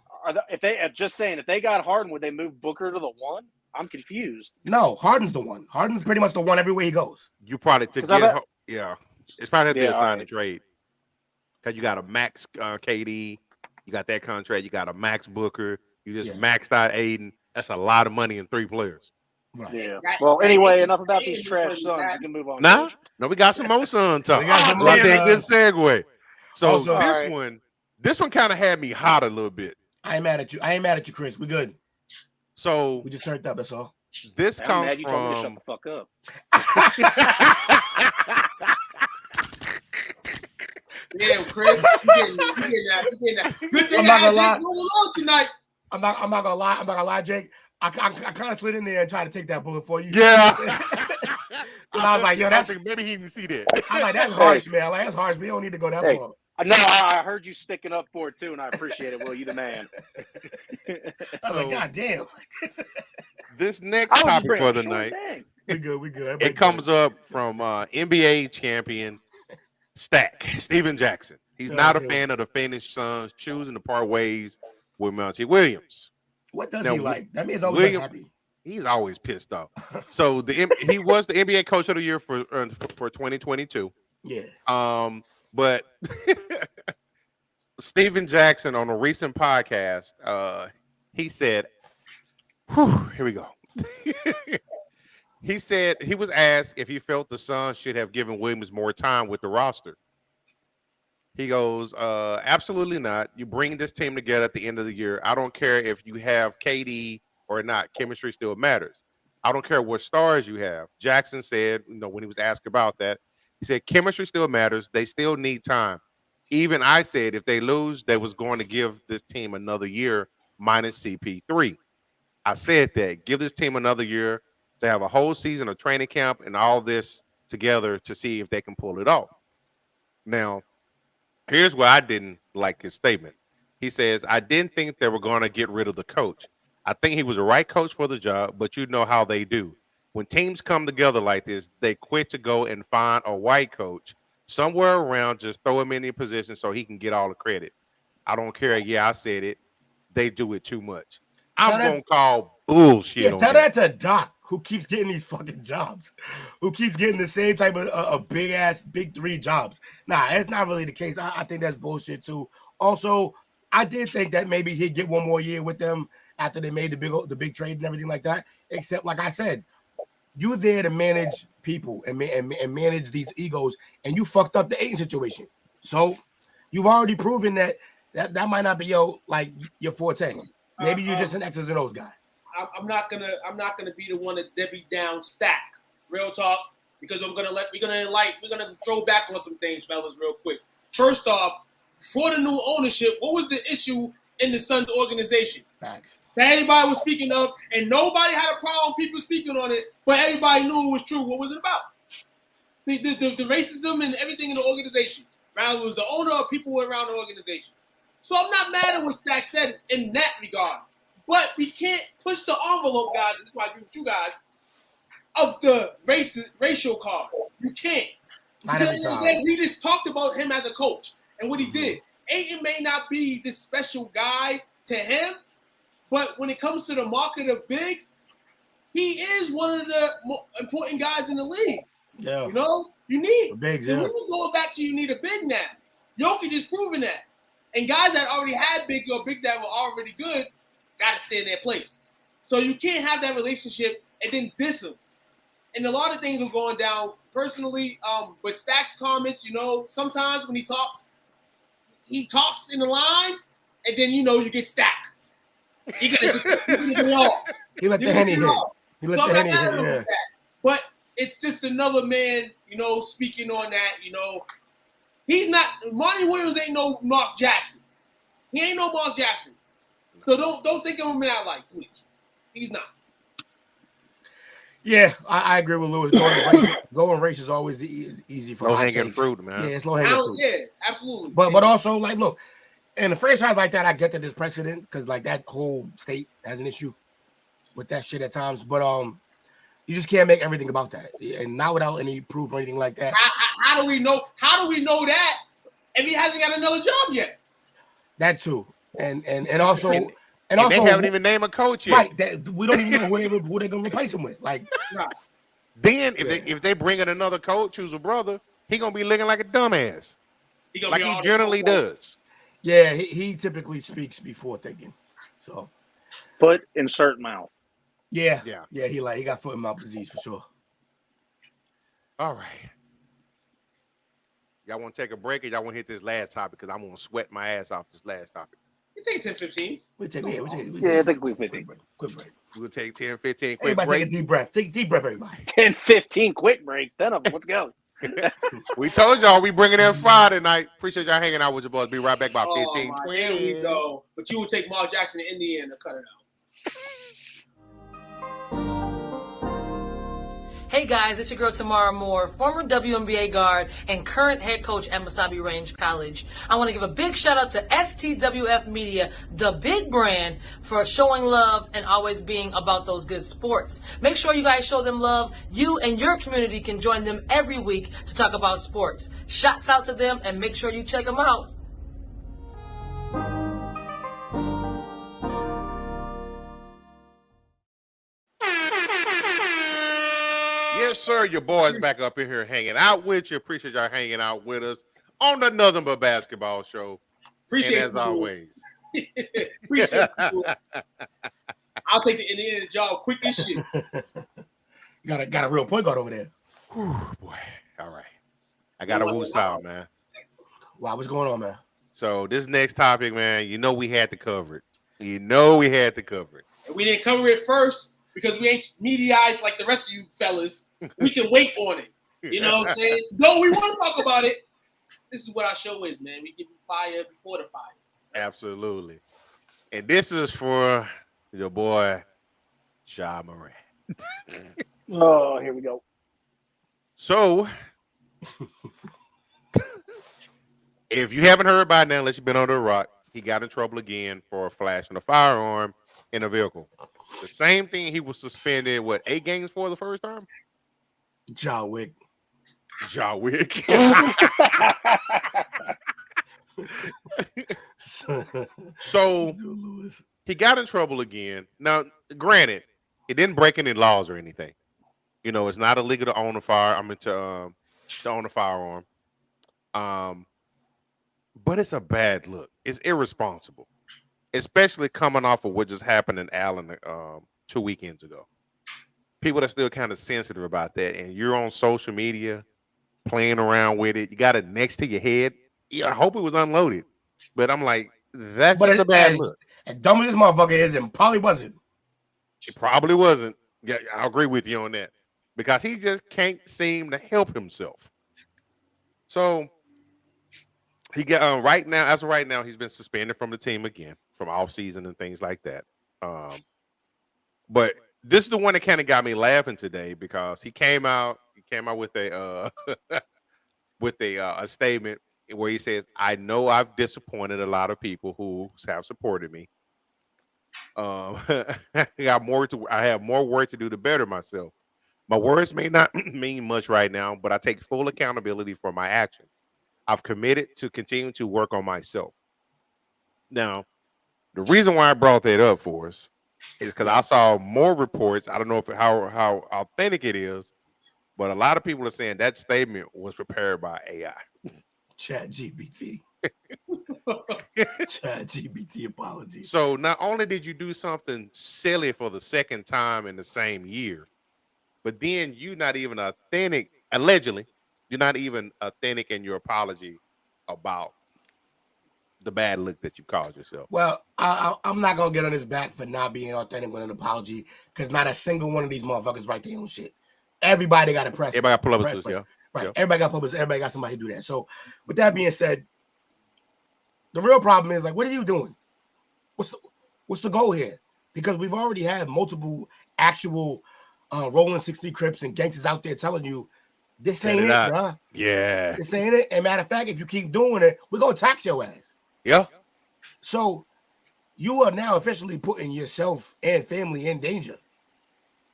If they got Harden, would they move Booker to the 1? I'm confused. No, Harden's the one. Harden's pretty much the one everywhere he goes. You probably it's probably have to be a sign and trade, because you got a max KD, you got that contract, you got a max Booker, you just maxed out Ayton. That's a lot of money in 3 players. Right. Yeah. Well, anyway, enough about these trash Suns. You can move on. No, we got some more Sun talk. Good segue. So this one kind of had me hot a little bit. I ain't mad at you, Chris. We good. So we just turned up. That's all. This comes you from. Told me to shut the fuck up. Yeah, Chris, you getting that. Good thing I'm not gonna lie. Tonight. I'm not gonna lie, Jake. I kind of slid in there and tried to take that bullet for you. Yeah. I was like, yo, maybe he didn't see that. I was like, that's harsh, man. Like, that's harsh. We don't need to go that far. No, I heard you sticking up for it too, and I appreciate it. Will, you the man? I was like, God damn. This next topic for the night. We good. It comes up from NBA champion Steven Jackson. He's not a fan of the Phoenix Suns choosing to part ways with Monty Williams. What does he like? That means always happy. He's always pissed off. So he was the NBA Coach of the Year for 2022. Yeah. But Steven Jackson on a recent podcast, he said, here we go. He said he was asked if he felt the Suns should have given Williams more time with the roster. He goes, absolutely not. You bring this team together at the end of the year. I don't care if you have KD or not. Chemistry still matters. I don't care what stars you have. Jackson said, when he was asked about that, he said, chemistry still matters. They still need time. Even I said if they lose, they was going to give this team another year minus CP3. I said that. Give this team another year to have a whole season of training camp and all this together to see if they can pull it off. Now, here's where I didn't like his statement. He says, I didn't think they were going to get rid of the coach. I think he was the right coach for the job, but you know how they do. When teams come together like this, they quit to go and find a white coach somewhere around, just throw him in the position so he can get all the credit. I don't care. Yeah, I said it. They do it too much. I'm going to call bullshit. Yeah, tell that to Doc, who keeps getting these fucking jobs, who keeps getting the same type of big 3 jobs. Nah, that's not really the case. I think that's bullshit too. Also, I did think that maybe he'd get one more year with them after they made the big trade and everything like that. Except, like I said, you're there to manage people and manage these egos, and you fucked up the Ayton situation. So you've already proven that might not be your forte. Maybe you're just an X's and O's guy. I'm not gonna be the one to Debbie down stack. Real talk, because we're gonna throw back on some things, fellas, real quick. First off, for the new ownership, what was the issue in the Suns organization? Facts. That everybody was speaking of, and nobody had a problem with people speaking on it, but everybody knew it was true. What was it about? The racism and everything in the organization. Right? It was the owner or people around the organization. So I'm not mad at what Stack said in that regard. But we can't push the envelope, guys. That's why I agree with you guys. Of the racial card. You can't. Because at the end of the day, we just talked about him as a coach and what he did. Ayton may not be this special guy to him, but when it comes to the market of bigs, he is one of the more important guys in the league. Yeah. You know? You need bigs, the league going back to you need a big now. Jokic is proving that. And guys that already had bigs or bigs that were already good got to stay in their place. So you can't have that relationship and then diss them. And a lot of things are going down personally. But Stack's comments, you know, sometimes when he talks in the line, and then, you know, you get Stacked. You're gonna get it all. He let the Henny hit. He let the Henny hit, yeah. But it's just another man, you know, speaking on that, you know. He's not – Monty Williams ain't no Mark Jackson. He ain't no Mark Jackson. So don't think of him that like, please. He's not. Yeah, I agree with Lewis. Going race is always the easy for low-hanging fruit, man. Yeah, it's low-hanging fruit. Yeah, absolutely. But also, like, look, in a franchise like that, I get that there's precedent because, like, that whole state has an issue with that shit at times. But you just can't make everything about that, and not without any proof or anything like that. How do we know? How do we know that if he hasn't got another job yet? That too, and also. And also, they haven't even named a coach yet. Right, we don't even know who they're gonna replace him with. Like, then if they bring in another coach who's a brother, he gonna be looking like a dumbass, like he generally does. Yeah, he typically speaks before thinking. So, foot insert mouth. Yeah. He got foot and mouth disease for sure. All right, y'all want to take a break, or y'all want to hit this last topic because I'm gonna sweat my ass off this last topic. We take 10, 15. I think we 15. Quick break. We'll take 10, 15 quick everybody break. Take a deep breath. Take a deep breath, everybody. 10, 15 quick breaks. 10 of them. Let's go. We told y'all we bringing in fire tonight. Appreciate y'all hanging out with your boys. Be right back about 15, 20. There we go. But you would take Mark Jackson to Indiana to cut it out. Hey guys, it's your girl Tamara Moore, former WNBA guard and current head coach at Masabi Range College. I want to give a big shout out to STWF Media, the big brand, for showing love and always being about those good sports. Make sure you guys show them love. You and your community can join them every week to talk about sports. Shouts out to them and make sure you check them out. Yes, sir. Your boys back up in here hanging out with you. Appreciate y'all hanging out with us on the Nothing But Basketball show. Appreciate and as always. Appreciate you. I'll take the Indiana job quick as shit. Got a real point guard over there. Whew, boy. All right. I got a woos out, man. Wow, what's going on, man? So this next topic, man, you know we had to cover it. And we didn't cover it first because we ain't mediaized like the rest of you fellas. We can wait on it. You know what I'm saying? Though we want to talk about it, this is what our show is, man. We give you fire before the fire. Absolutely. And this is for your boy, Ja Morant. Oh, here we go. So, if you haven't heard by now, unless you've been under a rock, he got in trouble again for flashing a firearm in a vehicle. The same thing he was suspended, 8 games for the first time? Ja Wick. So he got in trouble again. Now, granted, it didn't break any laws or anything. You know, it's not illegal to own a to own a firearm. But it's a bad look. It's irresponsible, especially coming off of what just happened in Allen 2 weekends ago. People are still kind of sensitive about that, and you're on social media playing around with it. You got it next to your head. Yeah, I hope it was unloaded, but I'm like, that's just a bad look. As dumb as this motherfucker is, it probably wasn't. It probably wasn't. Yeah, I agree with you on that because he just can't seem to help himself. So he got right now. As of right now, he's been suspended from the team again. from off season and things like that. But this is the one that kind of got me laughing today because he came out with a with a statement where he says, "I know I've disappointed a lot of people who have supported me. I have more work to do to better myself. My words may not mean much right now, but I take full accountability for my actions. I've committed to continue to work on myself." Now, the reason why I brought that up for us is because I saw more reports. I don't know if how authentic it is, but a lot of people are saying that statement was prepared by AI. Chat GPT. Chat GPT apology. So not only did you do something silly for the second time in the same year, but then you're not even authentic. Allegedly, you're not even authentic in your apology about the bad look that you caused yourself. Well, I'm not gonna get on his back for not being authentic with an apology because not a single one of these motherfuckers write their own shit. Everybody got to press. Everybody got publicists, yeah. Right. Yeah. Everybody got publicists. Everybody got somebody to do that. So, with that being said, the real problem is like, what are you doing? What's the goal here? Because we've already had multiple actual rolling 60 Crips and gangsters out there telling you this ain't it, bro. Yeah. This ain't it. And matter of fact, if you keep doing it, we're gonna tax your ass. Yeah. So you are now officially putting yourself and family in danger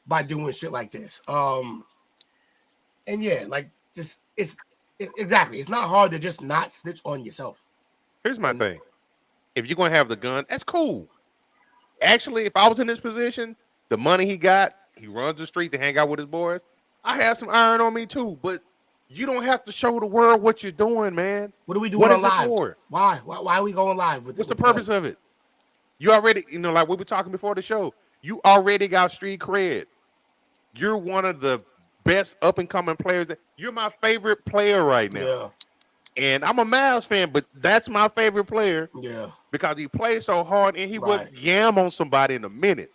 by doing shit like this. And yeah, like just it's exactly. It's not hard to just not snitch on yourself. Here's my thing. If you're gonna have the gun, that's cool. Actually, if I was in this position, the money he got, he runs the street to hang out with his boys. I have some iron on me too, but you don't have to show the world what you're doing, man. What are we doing on live? Why are we going live with? What's the purpose of it? You already, like we were talking before the show. You already got street cred. You're one of the best up and coming players. You're my favorite player right now. Yeah. And I'm a Mavs fan, but that's my favorite player. Yeah. Because he plays so hard and he would yam on somebody in a minute.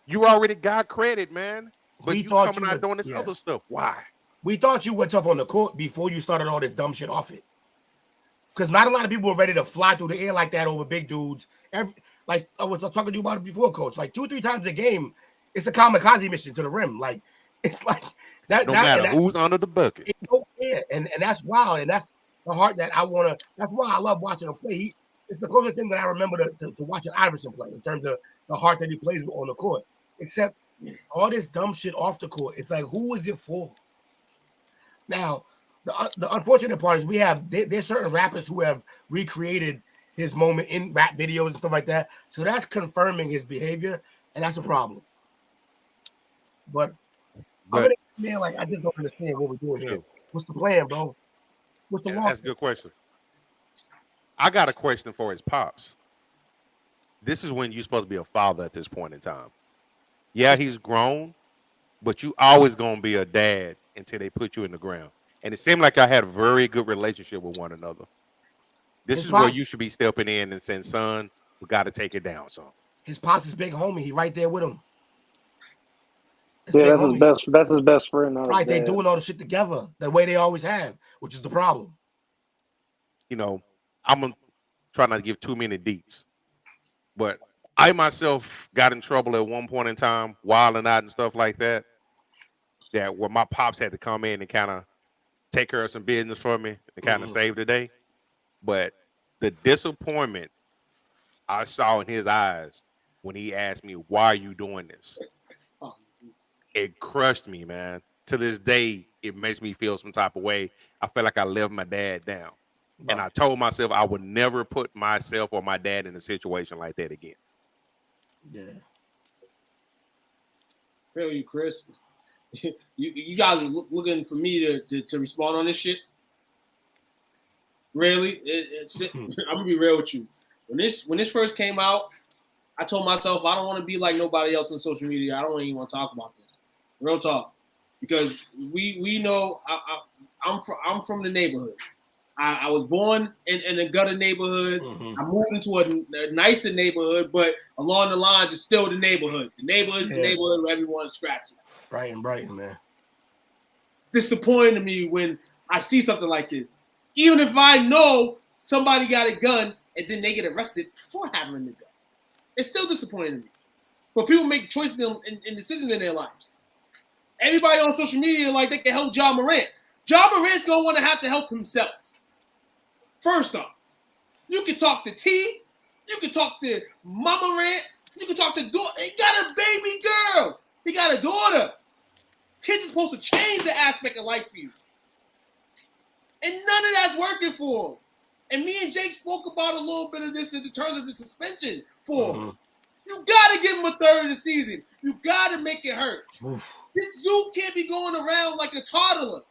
You already got credit, man. But you coming out doing this other stuff. Why? We thought you were tough on the court before you started all this dumb shit off it. Because not a lot of people were ready to fly through the air like that over big dudes. Like I was talking to you about it before, Coach. Like 2-3 times a game, it's a kamikaze mission to the rim. Like it's like that. No matter who's under the bucket. And that's wild. And that's the heart that I want to. That's why I love watching him play. It's the closest thing that I remember to watching Iverson play in terms of the heart that he plays with on the court. Except all this dumb shit off the court. It's like, who is it for? Now, the unfortunate part is there's certain rappers who have recreated his moment in rap videos and stuff like that. So that's confirming his behavior, and that's a problem. But man, like I just don't understand what we're doing here. What's the plan, bro? What's the law? That's a good question. I got a question for his pops. This is when you're supposed to be a father at this point in time. Yeah, he's grown, but you always gonna be a dad until they put you in the ground. And it seemed like I had a very good relationship with one another. This is where you should be stepping in and saying, son, we got to take it down, son. His pops is big homie. He right there with him. That's his best friend. Right, they doing all the shit together the way they always have, which is the problem. I'm going to try not to give too many deets. But I myself got in trouble at one point in time, wilding out and stuff like that, where my pops had to come in and kind of take care of some business for me and kind of save the day. But the disappointment I saw in his eyes when he asked me, why are you doing this? It crushed me, man. To this day, it makes me feel some type of way. I feel like I left my dad down. Right. And I told myself I would never put myself or my dad in a situation like that again. Yeah. Feel you, Chris. You guys are looking for me to respond on this shit? Really? I'm gonna be real with you. When this first came out, I told myself I don't want to be like nobody else on social media. I don't even want to talk about this. Real talk, because we know I'm from the neighborhood. I was born in a gutter neighborhood. I moved into a nicer neighborhood, but along the lines, it's still the neighborhood. The neighborhood is the neighborhood where everyone's scratching. Brighton, man. Disappointing to me when I see something like this. Even if I know somebody got a gun and then they get arrested before having the gun. It's still disappointing to me. But people make choices and decisions in their lives. Everybody on social media like they can help Ja Morant. Ja Morant's gonna want to have to help himself. First off, you can talk to T, you can talk to Mama Morant, you can talk to daughter. He got a baby girl. He got a daughter. Kids are supposed to change the aspect of life for you. And none of that's working for him. And me and Jake spoke about a little bit of this in terms of the suspension for him. You got to give him a third of the season. You got to make it hurt. This dude can't be going around like a toddler.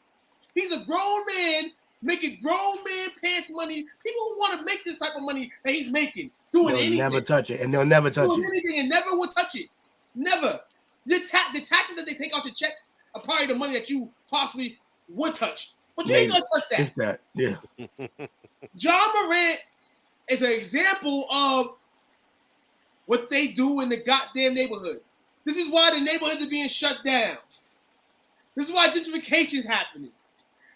He's a grown man making grown man pants money. People who want to make this type of money that he's making, doing anything. They'll never touch it, and they'll never touch doing it. anything and never will touch it. Never. The taxes that they take out your checks are probably the money that you possibly would touch. But you ain't going to touch that. It's that. Yeah. Ja Morant is an example of what they do in the goddamn neighborhood. This is why the neighborhoods are being shut down. This is why gentrification is happening.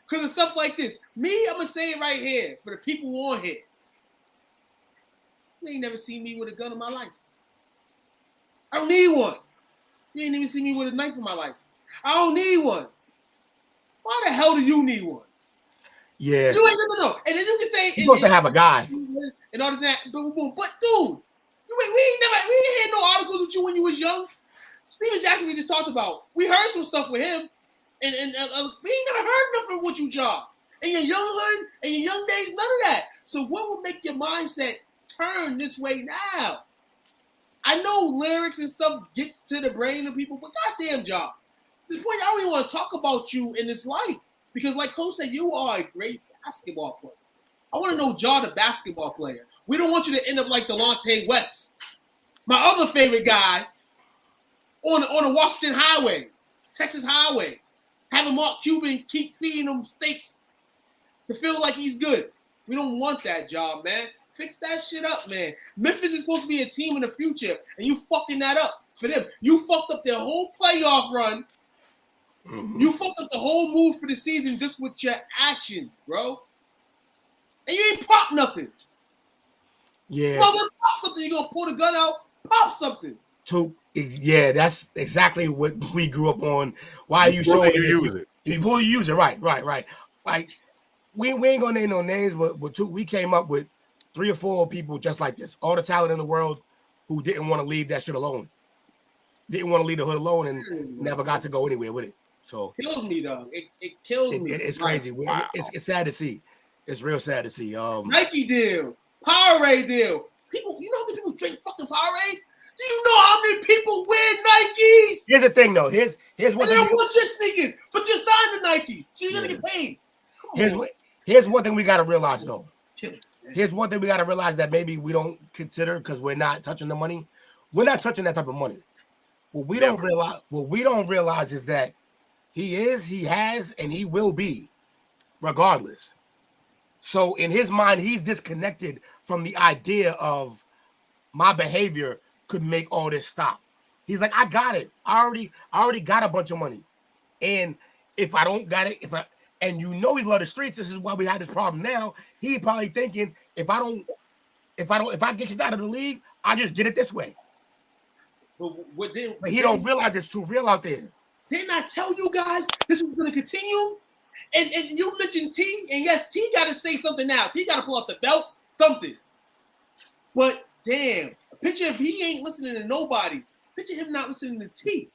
Because of stuff like this. Me, I'm going to say it right here for the people on here. You ain't never seen me with a gun in my life. I don't need one. You ain't even seen me with a knife in my life. I don't need one. Why the hell do you need one? Yeah. You ain't no. And then you can say you're supposed to have a guy. And all this that. Boom, boom. But dude, we ain't had no articles with you when you was young. Steven Jackson we just talked about. We heard some stuff with him. And we ain't never heard nothing with you, Ja. In your young hood, in your young days, none of that. So what would make your mindset turn this way now? I know lyrics and stuff gets to the brain of people, but goddamn, Ja. At this point, I don't even want to talk about you in this light. Because like Coach said, you are a great basketball player. I want to know Ja, the basketball player. We don't want you to end up like Delonte West. My other favorite guy on the Washington Highway, Texas Highway, having Mark Cuban keep feeding him steaks to feel like he's good. We don't want that job, man. Fix that shit up, man. Memphis is supposed to be a team in the future, and you fucking that up for them. You fucked up their whole playoff run. You fucked up the whole move for the season just with your action, bro. And you ain't pop nothing. Yeah. Well, then pop something. You're going to pull the gun out, pop something. Yeah, that's exactly what we grew up on. Why are you showing you use it? Before you use it, right. Like, we ain't going to name no names, but we came up with 3 or 4 people just like this. All the talent in the world who didn't want to leave that shit alone. Didn't want to leave the hood alone and never got to go anywhere with it. So it kills me, though. It kills me. It's crazy. Wow. It's sad to see. It's real sad to see. Nike deal, Powerade deal. People, you know how many people drink fucking Powerade? Do you know how many people wear Nikes? Here's the thing, though. Here's what they don't want your sneakers, but you're signed to Nike, so you're gonna get paid. Here's one thing we gotta realize, though. Here's one thing we gotta realize that maybe we don't consider because we're not touching the money. We're not touching that type of money. What we don't realize is that he has, and he will be, regardless. So in his mind, he's disconnected from the idea of my behavior could make all this stop. He's like, I got it. I already got a bunch of money. And if I don't got it, and you know he love the streets, this is why we had this problem now. He probably thinking, if I get kicked out of the league, I just get it this way. But he don't realize it's too real out there. Didn't I tell you guys this was going to continue? And you mentioned T, and yes, T got to say something now. T got to pull out the belt, something. But damn, picture if he ain't listening to nobody. Picture him not listening to T.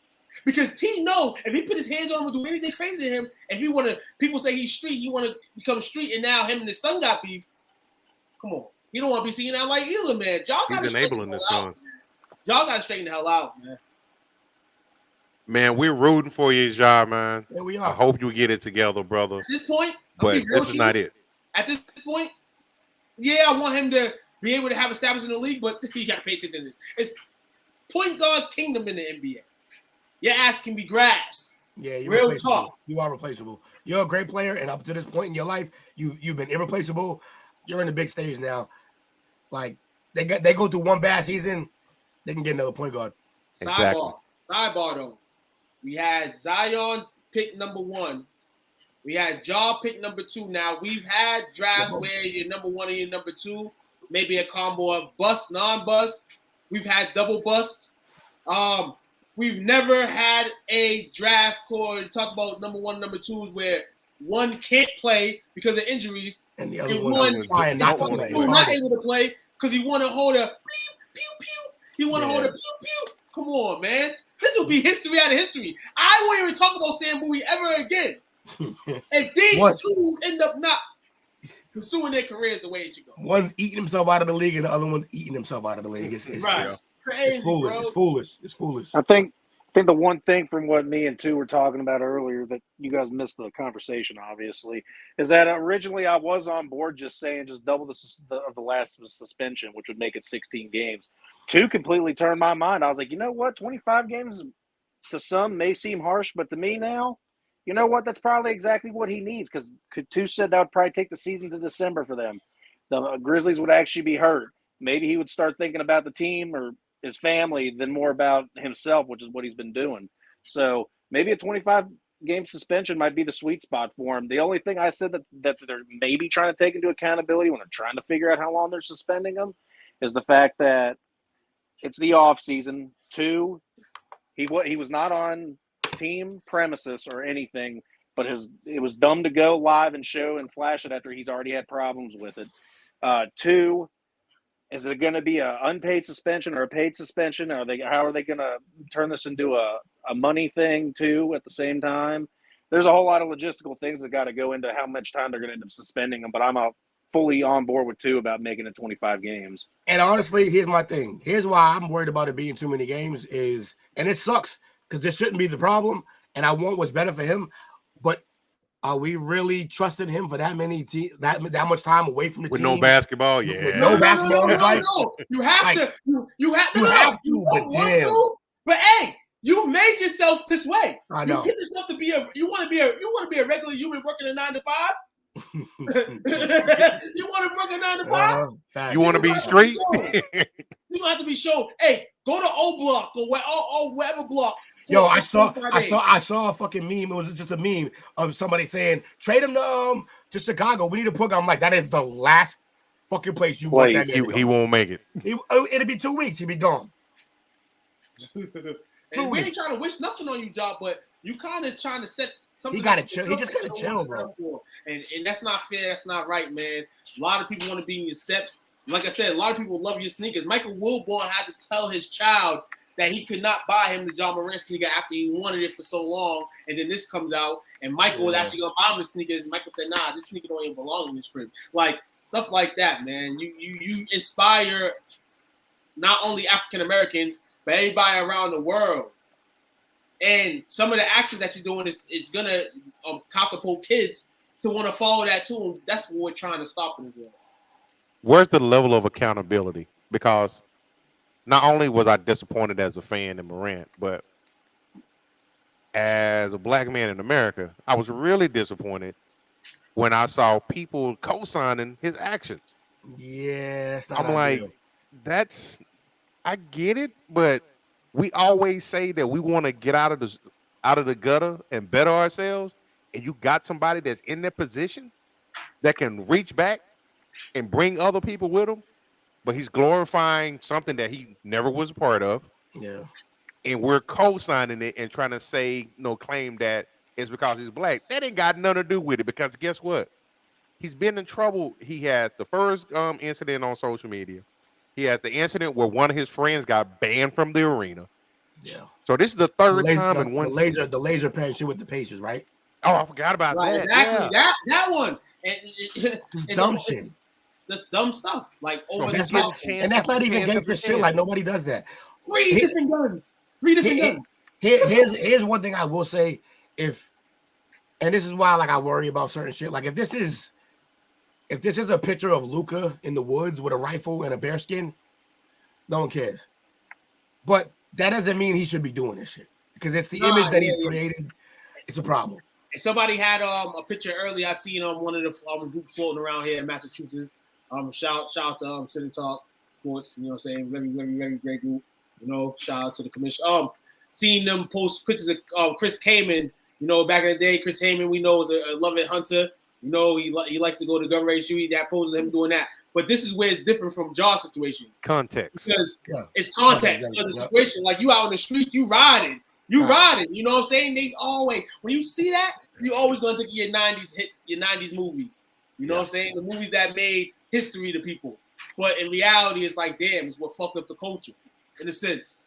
Because T know if he put his hands on him or do anything crazy to him, if he want to, people say he's street, he want to become street, and now him and his son got beef. Come on. He don't want to be seen that like either, man. He's enabling his son. Y'all got to straighten the hell out, man. Man, we're rooting for you, Ja, man. Yeah, we are. I hope you get it together, brother. At this point, but this is not it. At this point, yeah, I want him to be able to have a status in the league, but you got to pay attention to this. It's point guard kingdom in the NBA. Your ass can be grass. Yeah, you're real replaceable. talk. You are replaceable. You're a great player, and up to this point in your life, you've been irreplaceable. You're in the big stage now. Like they go through one bad season, they can get another point guard. Exactly. Sidebar though. We had Zion pick number 1. We had Ja pick number 2. Now we've had drafts where you're number 1 and you're number 2, maybe a combo of bust, non-bust. We've had double bust. We've never had a draft called talk about number one, number twos where one can't play because of injuries, and the other one is trying not able to play because he want to hold a pew pew. He want to hold a pew pew. Come on, man. This will be history out of history. I won't even talk about Sam Bowie ever again. If these two end up not pursuing their careers the way it should go. One's eating himself out of the league and the other one's eating himself out of the league. It's crazy, it's foolish. bro. It's foolish. It's foolish. I think the one thing from what me and Tu were talking about earlier that you guys missed the conversation, obviously, is that originally I was on board just saying just double the last suspension, which would make it 16 games. Tu completely turned my mind. I was like, you know what? 25 games to some may seem harsh, but to me now, you know what? That's probably exactly what he needs because Tu said that would probably take the season to December for them. The Grizzlies would actually be hurt. Maybe he would start thinking about the team or his family than more about himself, which is what he's been doing. So maybe a 25-game suspension might be the sweet spot for him. The only thing I said that they're maybe trying to take into accountability when they're trying to figure out how long they're suspending him is the fact that it's the off season. Two, he was not on team premises or anything, but it was dumb to go live and show and flash it after he's already had problems with it. Two, is it going to be an unpaid suspension or a paid suspension? How are they going to turn this into a money thing too at the same time? There's a whole lot of logistical things that got to go into how much time they're going to end up suspending them, but I'm fully on board with Tu about making it 25 games. And honestly, here's my thing. Here's why I'm worried about it being too many games and it sucks because this shouldn't be the problem, and I want what's better for him, but are we really trusting him for that much time away from the with team? No basketball? Yeah. With no basketball. No. You have to. You have to. But damn. But hey, you made yourself this way. I know. You get yourself to be you want to be a regular human working a 9 to 5. You want to work a 9 to 5? You want to be street? You have to be shown. Hey, go to O Block or whatever block. Yo, I saw a fucking meme. It was just a meme of somebody saying, trade him to Chicago. We need a program. I'm like, that is the last fucking place you want that man. He won't make it. It'll be 2 weeks. He'll be gone. We ain't trying to wish nothing on you, Job, but you kind of trying to set something. He got to chill. He just got to chill, bro. And that's not fair. That's not right, man. A lot of people want to be in your steps. Like I said, a lot of people love your sneakers. Michael Wilborn had to tell his child that he could not buy him the John Morant sneaker after he wanted it for so long. And then this comes out, and Michael was actually going to buy him the sneakers. Michael said, nah, this sneaker don't even belong in this crib. Like, stuff like that, man. You inspire not only African-Americans, but everybody around the world. And some of the actions that you're doing is going to catapult kids to want to follow that too. And that's what we're trying to stop in as well. Where's the level of accountability? Because not only was I disappointed as a fan in Morant, but as a black man in America, I was really disappointed when I saw people co-signing his actions. Yeah, that's not I'm like, I get it, but we always say that we want to get out of the gutter and better ourselves, and you got somebody that's in that position that can reach back and bring other people with him. But he's glorifying something that he never was a part of. Yeah. And we're co-signing it and trying to claim that it's because he's black. That ain't got nothing to do with it because guess what? He's been in trouble. He had the first incident on social media. He had the incident where one of his friends got banned from the arena. Yeah. So this is the third time in one season. The laser pen shit with the Pacers, right? Oh, I forgot about that. Exactly. Yeah. That one. It's dumb shit. Just dumb stuff. Like over that's not even gangster shit. Like nobody does that. Three different guns. Here's one thing I will say. And this is why I worry about certain shit. Like if this is a picture of Luka in the woods with a rifle and a bearskin, no one cares. But that doesn't mean he should be doing this shit because it's the image that he's created. It's a problem. And somebody had a picture earlier. I seen one of the groups floating around here in Massachusetts. Shout out to Sit and Talk Sports. You know what I'm saying? Very, very, very great group. You know, shout out to the commission. Seeing them post pictures of Chris Kaman. You know, back in the day, Chris Kaman we know is a loving hunter. You know, he likes to go to gun range shooting. That poses him doing that. But this is where it's different from Ja's situation. Context. Because it's context of the situation. Like you out in the street, you riding. You know what I'm saying? They always, when you see that, you always gonna think of your 90s hits, your 90s movies. You know what I'm saying? The movies that made history to people. But in reality, it's like, damn, it's what fucked up the culture, in a sense.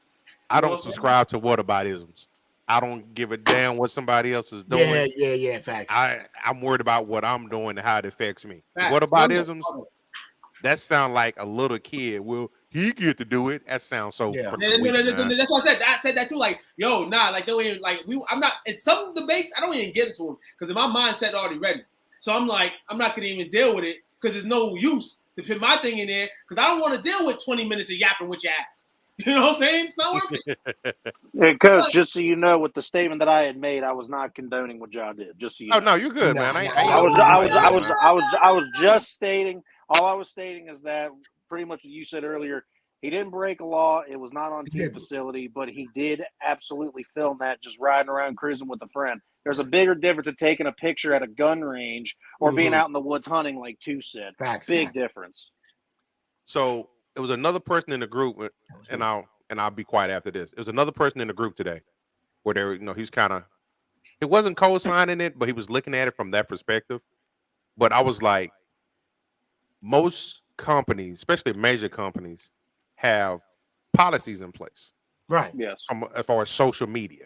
I don't subscribe to whataboutisms. I don't give a damn what somebody else is doing. Yeah, facts. I'm worried about what I'm doing and how it affects me. Facts. Whataboutisms, that sound like a little kid. Well, he get to do it. That sounds so weak, that's what I said. I said that too. Like, yo, nah, like, don't even, like, I'm not, in some debates, I don't even get into them because my mindset already ready. So I'm like, I'm not going to even deal with it because there's no use to put my thing in there because I don't want to deal with 20 minutes of yapping with your ass. You know what I'm saying? It's not worth it. Because just so you know, with the statement that I had made, I was not condoning what y'all did. Just so you know. No, you're good, man. I was just stating. All I was stating is that pretty much what you said earlier. He didn't break a law. It was not on team facility, but he did absolutely film that just riding around cruising with a friend. There's a bigger difference of taking a picture at a gun range or being out in the woods hunting, like Tu said. Big difference. So it was another person in the group, and I'll be quiet after this. It was another person in the group today where they were, he's kind of, it wasn't co-signing it, but he was looking at it from that perspective. But I was like, most companies, especially major companies, have policies in place. Right. Yes. As far as social media.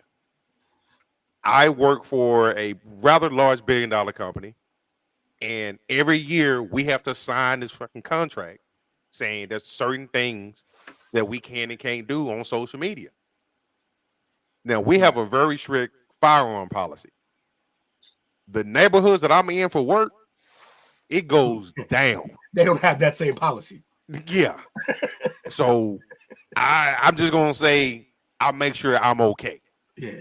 I work for a rather large billion-dollar company, and every year we have to sign this fucking contract saying there's certain things that we can and can't do on social media. Now, we have a very strict firearm policy. The neighborhoods that I'm in for work, it goes down. They don't have that same policy. Yeah. So I'm just going to say I'll make sure I'm okay. Yeah.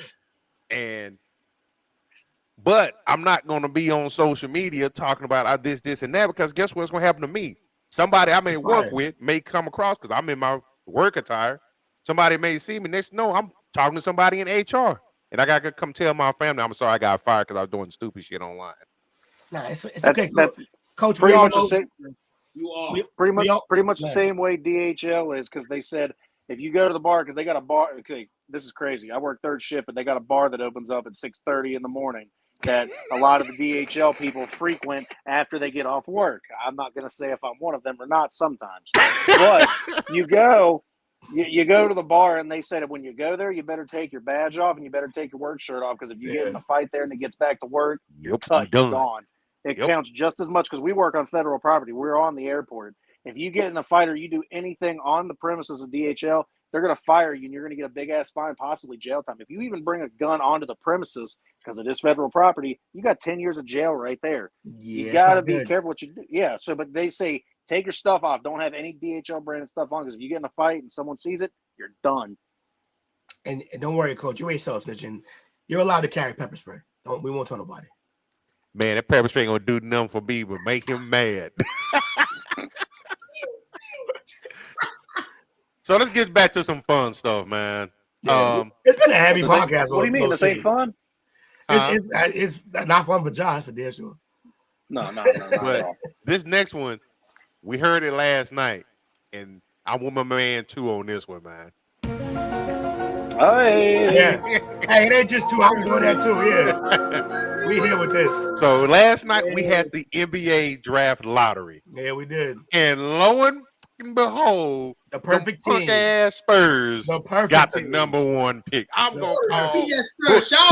But I'm not going to be on social media talking about this, and that, because guess what's going to happen to me? Somebody I may work with may come across, because I'm in my work attire. Somebody may see me next. No, I'm talking to somebody in HR, and I got to come tell my family I'm sorry I got fired because I was doing stupid shit online. Nah, it's okay. That's Coach. Pretty much the same. You are Pretty much the same way DHL is, because they said if you go to the bar, because they got a bar. Okay, this is crazy. I work third shift, but they got a bar that opens up at 6:30 in the morning that a lot of the DHL people frequent after they get off work. I'm not going to say if I'm one of them or not sometimes, but you go to the bar and they said when you go there, you better take your badge off and you better take your work shirt off, because if you get in a fight there and it gets back to work, you're gone. It counts just as much, because we work on federal property. We're on the airport. If you get in a fight or you do anything on the premises of DHL, they're going to fire you and you're going to get a big-ass fine, possibly jail time. If you even bring a gun onto the premises, because it is federal property, you got 10 years of jail right there. Yeah, you got to be careful what you do. Yeah, but they say take your stuff off. Don't have any DHL branded stuff on, because if you get in a fight and someone sees it, you're done. And don't worry, Coach. You ain't self-snitching. You're allowed to carry pepper spray. We won't tell nobody. Man, that pepper spray ain't gonna do nothing for me but make him mad. So let's get back to some fun stuff, man. Yeah, it's been a heavy podcast. What do you mean? This ain't fun? It's not fun for Josh, for damn sure. No. But this next one, we heard it last night, and I want my man too on this one, man. Hey. Yeah. Hey, it ain't just two. I'm doing that too. Yeah. We here with this. So last night we had the NBA draft lottery. Yeah, we did. And lo and behold, the perfect team, ass Spurs got the number one pick. I'm gonna call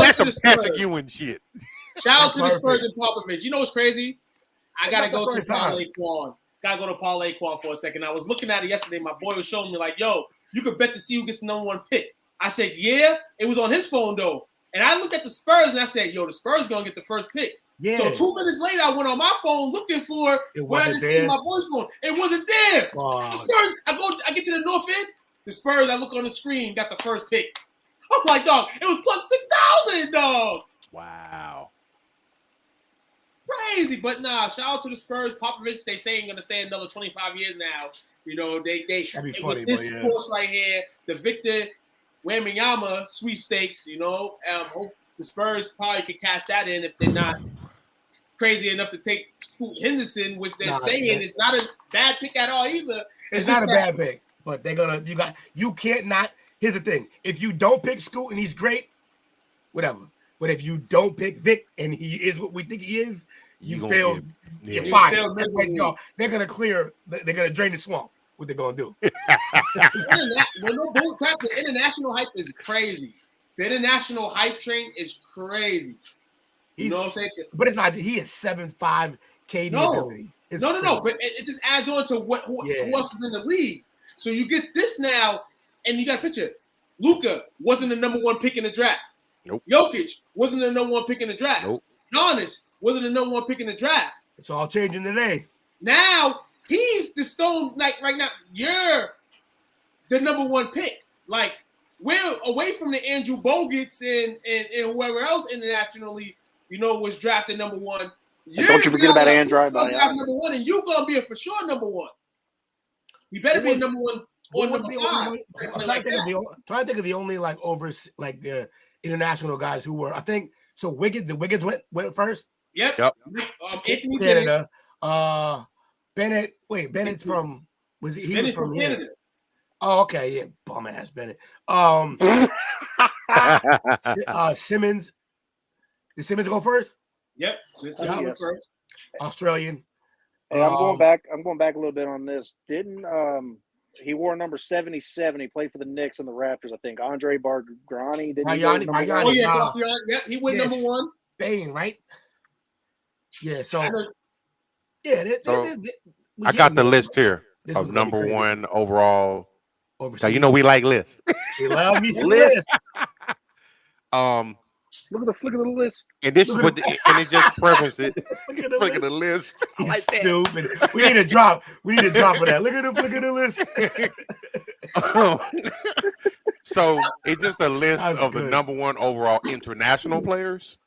that's some Patrick Ewing shit. Shout out to the Spurs and Popovich. You know what's crazy? I gotta go to Parlay Quan. Gotta go to Parlay Quan for a second. I was looking at it yesterday. My boy was showing me like, "Yo, you could bet to see who gets the number one pick." I said, "Yeah." It was on his phone though, and I looked at the Spurs and I said, "Yo, the Spurs gonna get the first pick." Yeah. So 2 minutes later, I went on my phone looking for what I didn't see my boy's phone. It wasn't there. The Spurs. I get to the north end. The Spurs. I look on the screen, got the first pick. I'm like, dog, it was plus 6,000, dog. Wow. Crazy, but nah. Shout out to the Spurs. Popovich, they say ain't gonna stay another 25 years now. You know, they That'd be funny, with this course right here, the Victor Wembanyama sweepstakes. You know, hope the Spurs probably could cash that in if they're not crazy enough to take Scoot Henderson, which they're saying is not a bad pick at all either. It's not a bad pick, but you can't not. Here's the thing: if you don't pick Scoot and he's great, whatever. But if you don't pick Vic and he is what we think he is, you failed. You're fired. They're gonna clear. They're gonna drain the swamp. What they're gonna do? The international hype is crazy. The international hype train is crazy. You know what I'm saying? But it's not. He is 7'5" KD ability. No. But it just adds on to who else is in the league. So you get this now, and you got a picture. Luka wasn't the number 1 pick in the draft. Nope. Jokic wasn't the number 1 pick in the draft. Nope. Giannis wasn't the number 1 pick in the draft. It's all changing today. Now he's the stone. Like right now, you're the number 1 pick. Like we're away from the Andrew Bogut's and whoever else internationally, was drafted number 1. Don't you forget about Andrew. Number 1, and you're gonna be a for sure number 1. You better be a number 1 or number 5. I'm trying to think of the only the international guys who were. I think so. Wiggins went first. Yep. Anthony Canada. Bennett. Wait, Bennett's from. Was he? Bennett from Canada. Here. Oh, okay, yeah, bum ass Bennett. Simmons. Did Simmons go first? Yep. Simmons first. Australian. Hey, I'm going back a little bit on this. Didn't he wore number 77? He played for the Knicks and the Raptors, I think. Andre Bargnani. Yep, he went number 1. Spain, right? Yeah. So I got the list here of number 1 overall. Now, we like lists. We love me some lists. Look at the list. And this is what, and it just preferences it. Look at the list. I like that. Stupid. We need a drop. We need a drop of that. Look at the list. So it's just a list of the number 1 overall international players.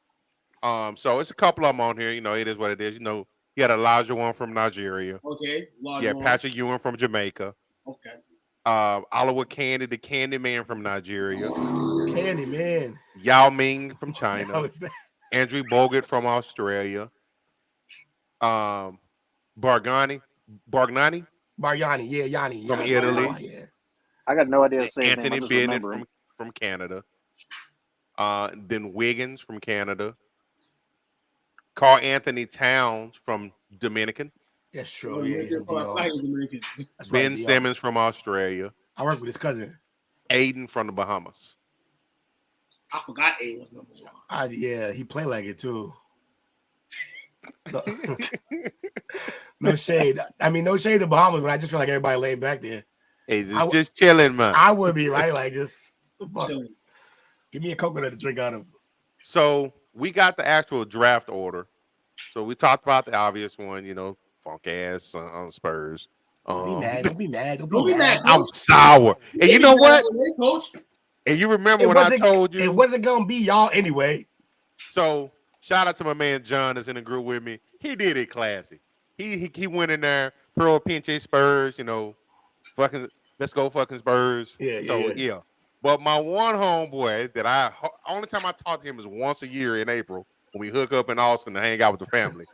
So it's a couple of them on here. It is what it is. You had Elijah One from Nigeria. Okay. Yeah, Patrick Ewing from Jamaica. Okay. Oliver Candy, the Candy Man from Nigeria. Candy Man. Yao Ming from China. Andrew Bogut from Australia. Bargnani, yeah, Yanni from Italy. Yeah. I got no idea to say Anthony Bennett from Canada. Then Wiggins from Canada. Carl Anthony Towns from Dominican. That's true. Ben Simmons from Australia. I work with his cousin. Aiden from the Bahamas. I forgot Aiden was number 1. Yeah, he played like it too. No shade. I mean, no shade to Bahamas, but I just feel like everybody laid back there. Hey, just chilling, man. I would be right, just give me a coconut to drink out of. So we got the actual draft order. So we talked about the obvious one, funk ass on Spurs. Don't be mad. I'm sour. And you know what? Coach. And you remember when I told you it wasn't gonna be y'all anyway. So shout out to my man John that's in the group with me. He did it classy. He went in there, pro pinche Spurs, fucking let's go fucking Spurs. Yeah. But my one homeboy that only time I talk to him is once a year in April when we hook up in Austin to hang out with the family.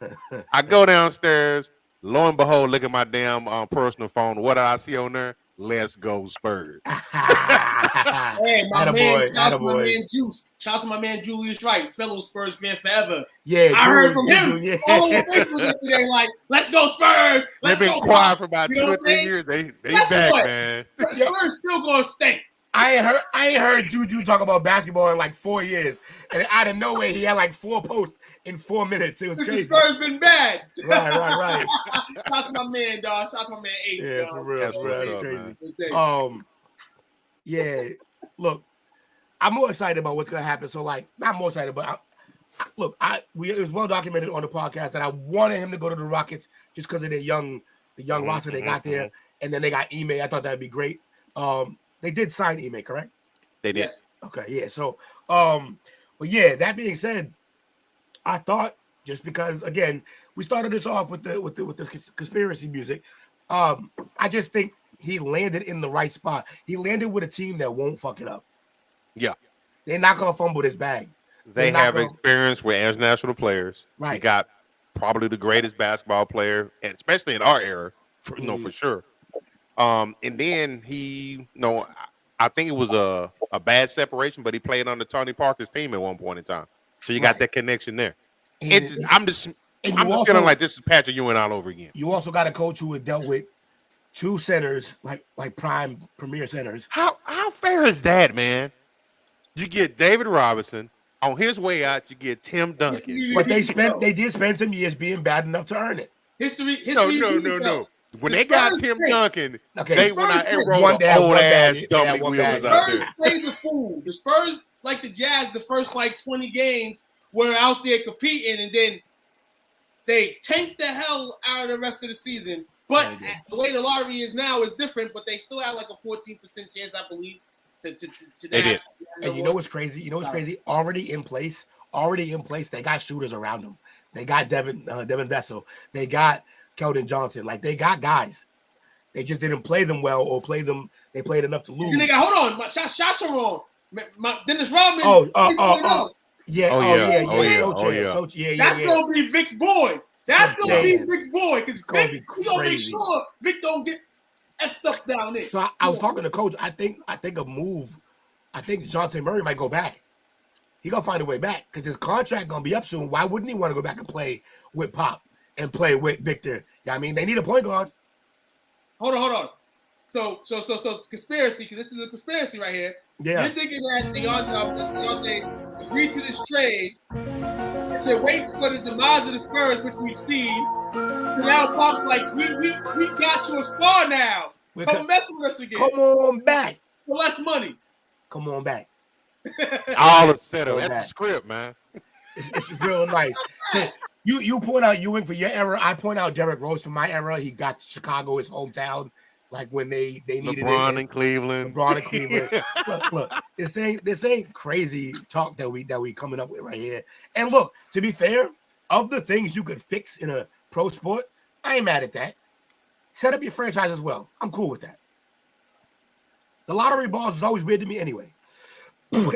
I go downstairs, lo and behold, look at my damn personal phone. What did I see on there? Let's go Spurs. Hey, my man, shout out to my man Juice. Shout out to my man Julius Wright, fellow Spurs fan forever. Yeah, I heard from him all over Facebook yesterday, like, let's go Spurs. They've been quiet for about 2 or 3 years. They back, man. Spurs still gonna stink. I ain't heard Juju talk about basketball in like 4 years, and out of nowhere he had like 4 posts in 4 minutes. It was crazy. The Spurs been bad. Right. Shout out to my man, dog. Shout out to my man Aiden. Yeah, dog. for real. That's crazy. Yeah. Look, I'm more excited about what's gonna happen. So like, not more excited, but it was well documented on the podcast that I wanted him to go to the Rockets just because of the young roster they got there, and then they got Ime. I thought that'd be great. They did sign Ime, correct? They did. Yes. Okay, yeah. So, but yeah, that being said, I thought just because again we started this off with this conspiracy music, I just think he landed in the right spot. He landed with a team that won't fuck it up. Yeah, they're not gonna fumble this bag. They have experience with international players. Right. You got probably the greatest basketball player, and especially in our era, for sure. And then he, I think it was a bad separation, but he played on the Tony Parker's team at one point in time. So you got that connection there. I'm just feeling like this is Patrick Ewing all over again. You also got a coach who had dealt with two centers, like prime premier centers. How fair is that, man? You get David Robinson on his way out. You get Tim Duncan, but they did spend some years being bad enough to earn it. History. No. When they got Tim Duncan, they went out and rolled one old ass dummy wheels out Spurs there. played the fool. The Spurs, like the Jazz, the first 20 games were out there competing, and then they tanked the hell out of the rest of the season. But the way the lottery is now is different. But they still had like a 14% chance, I believe, to they did. And you know what's crazy? Already in place. They got shooters around them. They got Devin Vessel. They got Keldon Johnson. Like, they got guys. They just didn't play them well, or they played enough to lose. Hold on. My shots are wrong. Dennis Rodman. That's gonna be Vic's boy. That's gonna be Vic's boy, because Vic, he's gonna make sure Vic don't get effed up down there. So I was talking to Coach. I think a move. I think Jonte Murray might go back. He gonna find a way back because his contract gonna be up soon. Why wouldn't he want to go back and play with Pop and play with Victor? Yeah, I mean, they need a point guard. Hold on. So conspiracy, because this is a conspiracy right here. Yeah. You're thinking that Deontay agreed to this trade to wait for the demise of the Spurs, which we've seen. So now Pop's like, we got you a star now. Come mess with us again. Come on back. For less money. Come on back. All the setup. That's the script, man. It's real nice. So you point out Ewing for your era. I point out Derrick Rose for my era. He got Chicago, his hometown, like when they needed LeBron in Cleveland. Look, this ain't crazy talk that we coming up with right here. And look, to be fair, of the things you could fix in a pro sport, I ain't mad at that. Set up your franchise as well. I'm cool with that. The lottery balls is always weird to me anyway.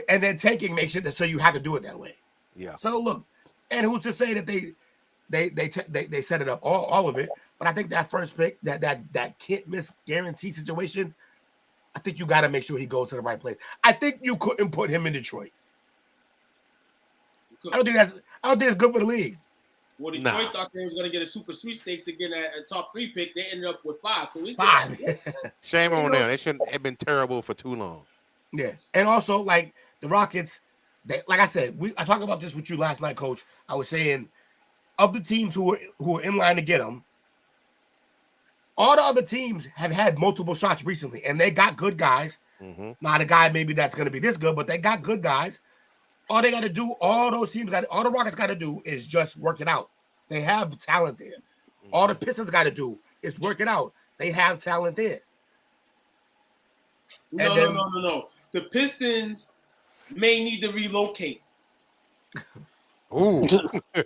And then tanking makes it so you have to do it that way. Yeah. So look, and who's to say that they set it up all of it? But I think that first pick, that can't miss guarantee situation, I think you got to make sure he goes to the right place. I think you couldn't put him in Detroit. I don't think it's good for the league. Well, Detroit thought they was going to get a super sweepstakes again at a top 3 pick. They ended up with 5. Shame on them. They shouldn't have been terrible for too long. Yeah, and also like the Rockets, like I said, I talked about this with you last night, Coach. I was saying, of the teams who are in line to get them, all the other teams have had multiple shots recently, and they got good guys. Mm-hmm. Not a guy maybe that's going to be this good, but they got good guys. All they got to do, all the Rockets got to do is just work it out. They have talent there. Mm-hmm. All the Pistons got to do is work it out. They have talent there. No. The Pistons may need to relocate. Ooh,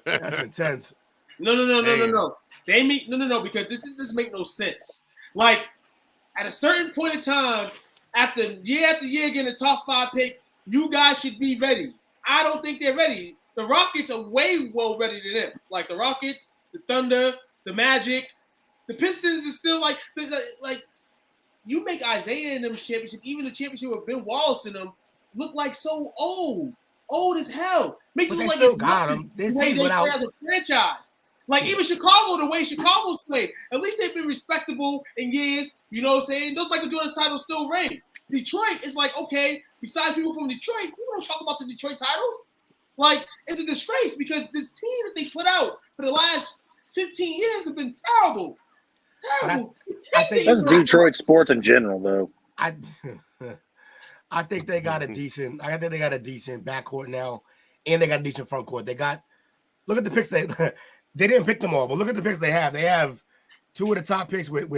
that's intense. No. They meet because this doesn't make no sense. Like at a certain point in time, after year getting a top 5 pick, you guys should be ready. I don't think they're ready. The Rockets are way well ready than them. Like the Rockets, the Thunder, the Magic, the Pistons is still like you make Isaiah in them championship, even the championship with Ben Wallace in them, look like so old as hell. Makes it look like it's got them. They play as a franchise. Like even Chicago, the way Chicago's played, at least they've been respectable in years. You know what I'm saying? Those Michael Jordan's titles still reign. Detroit is like, okay, besides people from Detroit, people don't talk about the Detroit titles. Like, it's a disgrace because this team that they put out for the last 15 years have been terrible. Terrible. I think that's Detroit sports in general, though. I think they got a decent. I think they got a decent backcourt now, and they got a decent front court. They got. Look at the picks they didn't pick them all, but look at the picks they have. They have 2 of the top picks with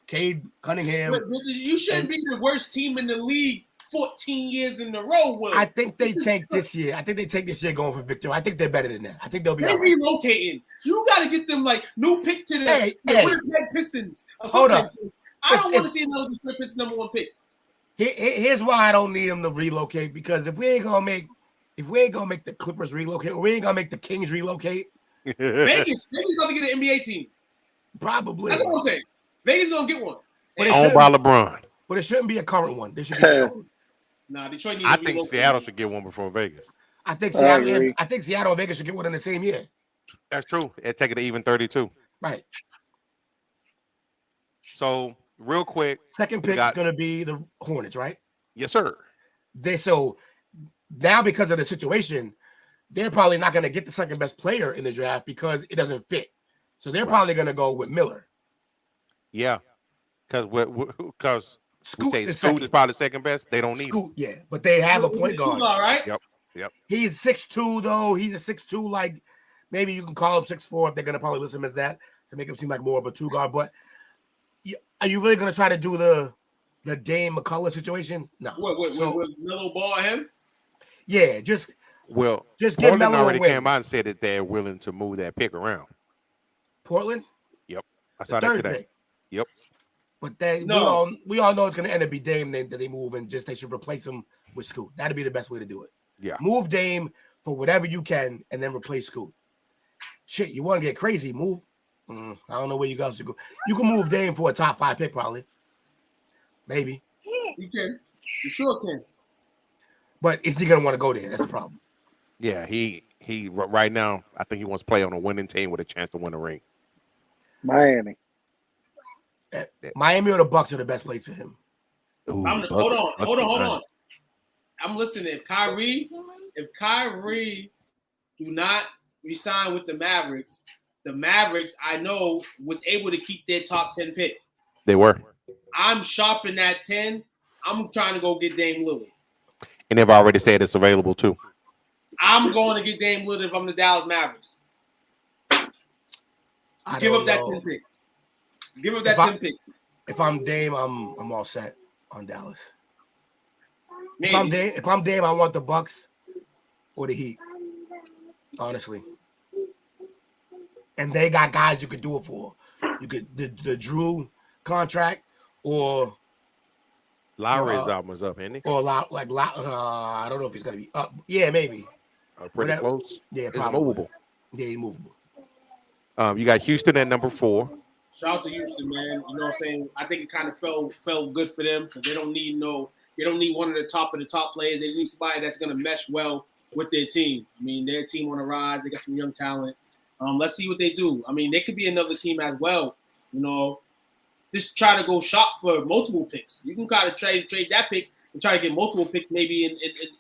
Cade Cunningham. But you shouldn't be the worst team in the league 14 years in a row. Will. I think they tank this year. I think they take this year going for Victor. I think they're better than that. I think they'll be. They're relocating. You got to get them like new pick to the Winnipeg Pistons. Hold up. I don't want to see another Detroit Pistons number 1 pick. Here's why I don't need them to relocate, because if we ain't gonna make the Clippers relocate, or we ain't gonna make the Kings relocate, Vegas about to get an NBA team. Probably. That's what I'm saying. Vegas gonna get one. Owned by LeBron. But it shouldn't be a current one. They should get Nah, Detroit needs I to be think local. Seattle should get one before Vegas. I think Seattle and Vegas should get one in the same year. That's true. It'd take it to even 32. Right. So real quick. Second pick is gonna be the Hornets, right? Yes, sir. So now because of the situation, they're probably not gonna get the second best player in the draft because it doesn't fit. So they're probably gonna go with Miller. Yeah. Because Scoot is probably second best. They don't need Scoot, yeah, but they have a point guard. Right? Yep. He's 6'2", though. He's a 6'2", like maybe you can call him 6'4" if they're gonna probably list him as that to make him seem like more of a two guard. But are you really gonna try to do the Dame McCullough situation? No. With Melo Ball and him? Yeah, just get Portland Melo already away. came out and said that they're willing to move that pick around. Portland? Yep. I saw that today. Pick. Yep. But we all know it's going to end up be Dame that they move and just they should replace him with Scoot. That'd be the best way to do it. Yeah. Move Dame for whatever you can and then replace Scoot. Shit, you want to get crazy? Move. I don't know where you guys should go. You can move Dame for a top 5 pick probably. Maybe. You can. You sure can. But is he going to want to go there? That's the problem. Yeah, he right now, I think he wants to play on a winning team with a chance to win a ring. Miami. Miami or the Bucks are the best place for him. Ooh, hold on. I'm listening. If Kyrie do not resign with the Mavericks I know was able to keep their top 10 pick. They were. I'm shopping that 10. I'm trying to go get Dame Lillard. And they've already said it's available too. I'm going to get Dame Lillard if I'm the Dallas Mavericks. Give up that 10 pick. Give up that 10 pick. If I'm Dame, I'm all set on Dallas. Maybe. If I'm Dame, I want the Bucks or the Heat. Honestly. And they got guys you could do it for. You could the Drew contract or Lowry's album's up, isn't he? Or I don't know if he's gonna be up. Yeah, maybe. Pretty close. Yeah, it's probably. movable. Yeah, he's movable. You got Houston at number 4. Shout out to Houston, man. You know what I'm saying? I think it kind of felt good for them because they don't need one of the top players. They need somebody that's gonna mesh well with their team. I mean, their team on the rise. They got some young talent. Let's see what they do. I mean, they could be another team as well. You know, just try to go shop for multiple picks. You can kind of trade that pick and try to get multiple picks, maybe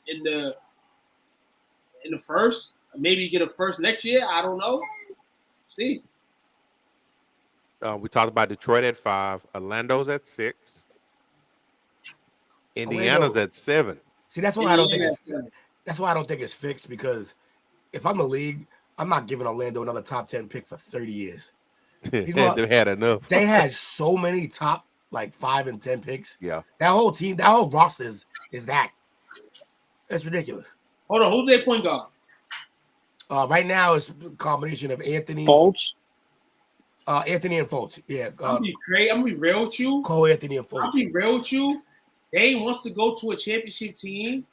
in the first, maybe get a first next year. I don't know. See. We talked about Detroit at 5, Orlando's at 6, Indiana's at 7. See, that's why I don't think it's fixed because if I'm the league, I'm not giving Orlando another top 10 pick for 30 years. They've had enough. They had so many top 5 and 10 picks. Yeah. That whole team, that whole roster is that. It's ridiculous. Hold on, who's their point guard? Right now it's a combination of Anthony Fultz. Anthony and Fultz. Yeah. I'm gonna be real with you. Cole Anthony and Fultz. I'll be real with you. Dame wants to go to a championship team,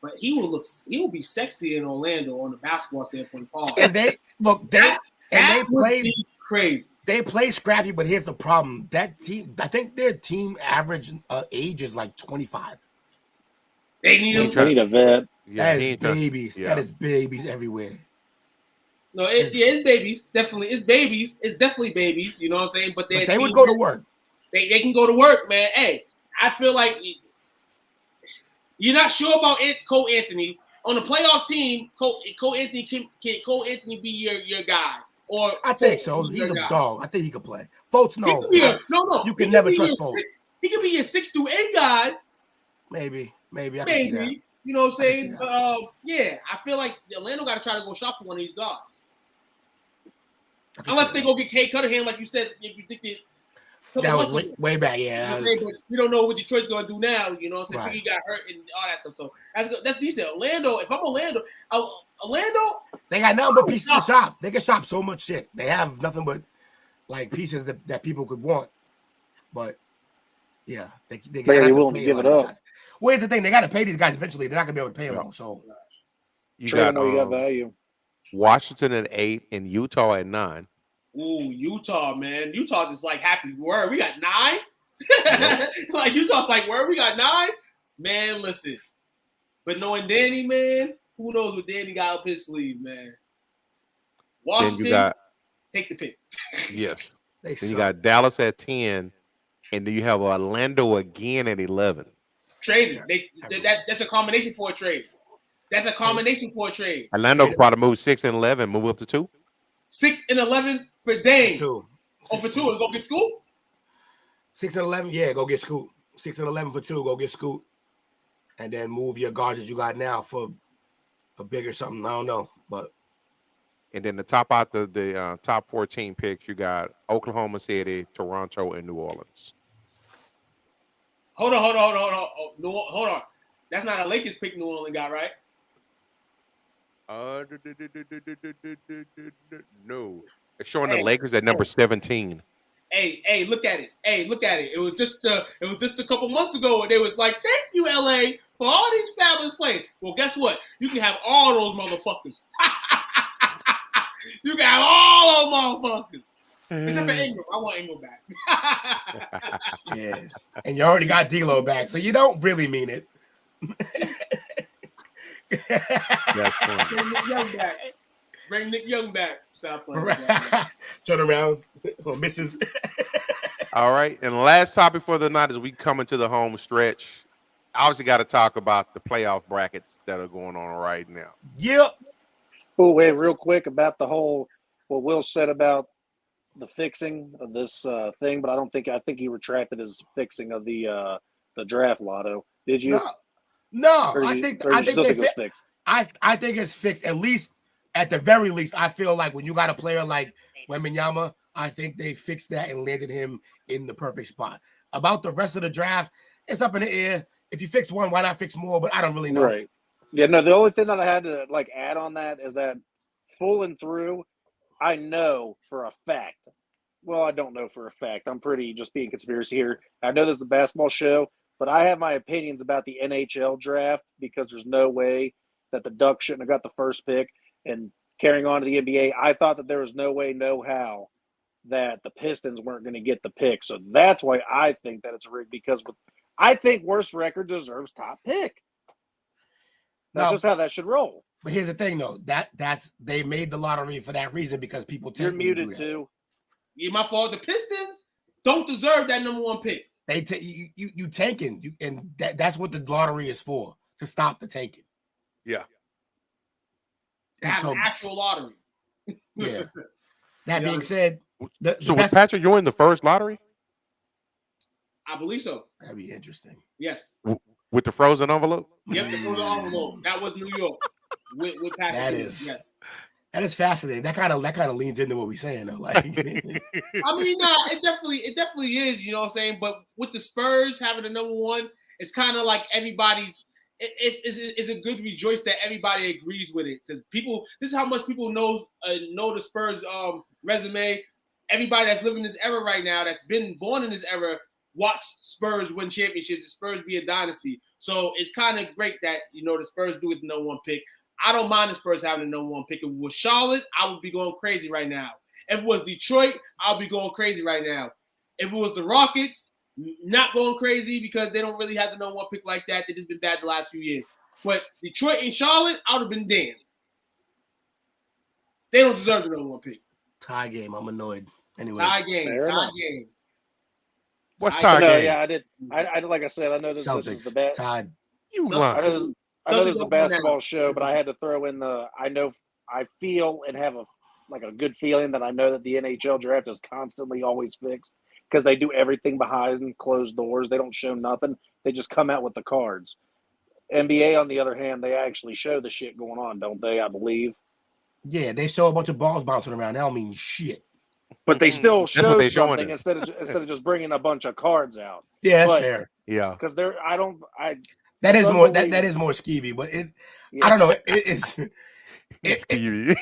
but he will be sexy in Orlando on the basketball standpoint. And they play crazy. They play scrappy, but here's the problem. That team, I think their team average age is 25. They need a vet. That is babies. Yeah. That is babies everywhere. No, it's babies. Definitely, it's babies. It's definitely babies. You know what I'm saying? But they would go to work. They can go to work, man. Hey, I feel like you're not sure about Cole Anthony on the playoff team. Cole Anthony can Cole Anthony be your guy? Or I think so. He's a dog. I think he could play. Fultz, no. No. You can never trust Fultz. He could be a 6'8" guy. Maybe. I can see that. You know what I'm saying? Yeah, I feel like Orlando got to try to go shop for one of these guys. Unless they go get Kay Cunningham, like you said, if you think that was way back, yeah. You know but we don't know what Detroit's going to do now. You know what I'm saying? Right. He got hurt and all that stuff. So that's decent. Orlando, if I'm Orlando, they got nothing but pieces to shop. They can shop so much shit. They have nothing but pieces that people could want. But yeah, they be willing to give it up. Well, here's the thing: they got to pay these guys eventually. They're not gonna be able to pay them all. So you got value. Washington at 8, and Utah at 9. Ooh, Utah, man. Utah just like happy word. We got 9. Like Utah's like word. We got 9. Man, listen. But knowing Danny, man, who knows what Danny got up his sleeve, man. Washington, take the pick. Yes. Then you got Dallas at 10, and then you have Orlando again at 11. Trade it. That's a combination for a trade. That's a combination for a trade. Orlando could probably move 6 and 11, move up to 2. 6 and 11 for Dame. 2. For 2, and go get Scoot? 6 and 11, yeah, go get Scoot. 6 and 11 for 2, go get Scoot. And then move your guards that you got now for a bigger something. I don't know, but. And then to top out the top 14 picks, you got Oklahoma City, Toronto, and New Orleans. Hold on. That's not a Lakers pick New Orleans got, right? No. It's showing the Lakers at number 17. Hey, look at it. It was just a couple months ago, and they was like, "Thank you, LA, for all these fabulous plays." Well, guess what? You can have all those motherfuckers. You can have all those motherfuckers. Except for Ingram. I want Ingram back. Yeah. And you already got D'Lo back, so you don't really mean it. That's funny. Bring Nick Young back. Bring Nick Young back. South Florida. Turn around. Or misses. All right. And the last topic for the night as we come into the home stretch. Obviously got to talk about the playoff brackets that are going on right now. Yep. Oh, wait, real quick about the whole what Will said about the fixing of this thing, but I think he retracted his fixing of the draft lotto. Did you? No. I think it's fixed. I think it's fixed. At the very least, I feel like when you got a player like Wembanyama, I think they fixed that and landed him in the perfect spot. About the rest of the draft, it's up in the air. If you fix one, why not fix more? But I don't really know. Right. Yeah, no, the only thing that I had to add on that is that fooling through, I know for a fact. Well, I don't know for a fact. I'm pretty just being conspiracy here. I know there's the basketball show, but I have my opinions about the NHL draft because there's no way that the Ducks shouldn't have got the first pick. And carrying on to the NBA, I thought that there was no way, no how that the Pistons weren't going to get the pick. So that's why I think that it's rigged because I think worst record deserves top pick. That's just how that should roll. But here's the thing, though. That's they made the lottery for that reason because people You're muted too. Yeah, my fault. The Pistons don't deserve that number 1 pick. You tanking, and that's what the lottery is for, to stop the tanking. Yeah. Have an actual lottery. Yeah. That being said, was Patrick Ewing the first lottery? I believe so. That'd be interesting. Yes. With the frozen envelope? Yep, the frozen envelope. That was New York. With Patrick Ewing. That is fascinating. That kind of leans into what we're saying, though. Like, I mean, it definitely is. You know what I'm saying? But with the Spurs having the number 1, it's kind of like everybody's. It's a good rejoice that everybody agrees with it because people. This is how much people know the Spurs resume. Everybody that's living this era right now, that's been born in this era, watch Spurs win championships. The Spurs be a dynasty. So it's kind of great that the Spurs do get the number 1 pick. I don't mind the Spurs having the number 1 pick. If it was Charlotte, I would be going crazy right now. If it was Detroit, I'll be going crazy right now. If it was the Rockets, not going crazy because they don't really have the number 1 pick like that. They've just been bad the last few years. But Detroit and Charlotte, I would have been damned. They don't deserve the number 1 pick. Tie game. I'm annoyed. Anyway. Tie game. What's tie game? Yeah, I did. I like I said, I know this is the best. Tied. I know this is a basketball show, but I had to throw in I feel and have a good feeling that I know that the NHL draft is constantly always fixed because they do everything behind closed doors. They don't show nothing. They just come out with the cards. NBA, on the other hand, they actually show the shit going on, don't they? I believe. Yeah, they show a bunch of balls bouncing around. That don't mean shit. But they still show something instead of just bringing a bunch of cards out. Yeah, that's fair. Yeah, because that is more that is more skeevy, but I don't know. It's skeevy.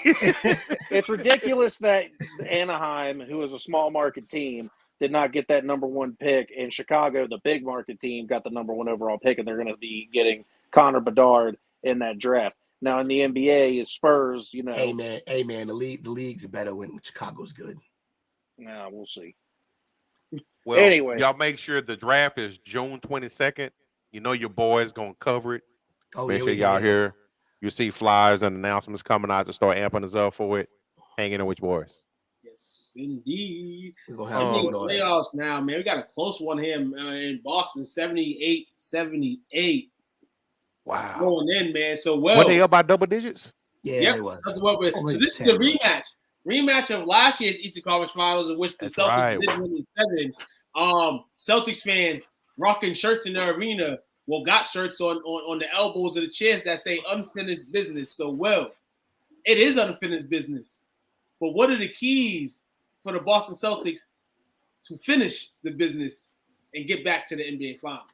It's ridiculous that Anaheim, who is a small market team, did not get that number 1 pick, and Chicago, the big market team, got the number 1 overall pick, and they're going to be getting Connor Bedard in that draft. Now in the NBA, it's Spurs. You know, Hey man, the league's better when Chicago's good. Nah, we'll see. Well, Anyway, y'all make sure the draft is June 22nd. You know your boys gonna cover it. Oh, make sure y'all here. You see flyers and announcements coming out to start amping us up for it. Hanging in with your boys. Yes, indeed. We're gonna have fun with all that. Playoffs now, man. We got a close one here in Boston, 78-78. Wow. Going in, man. So Were they up by double digits? Yeah, it was. So this is the rematch of last year's Eastern Conference Finals, in which the Celtics did win in 7. Celtics fans rocking shirts in the arena. Well, got shirts on the elbows of the chairs that say unfinished business. So, it is unfinished business. But what are the keys for the Boston Celtics to finish the business and get back to the NBA Finals?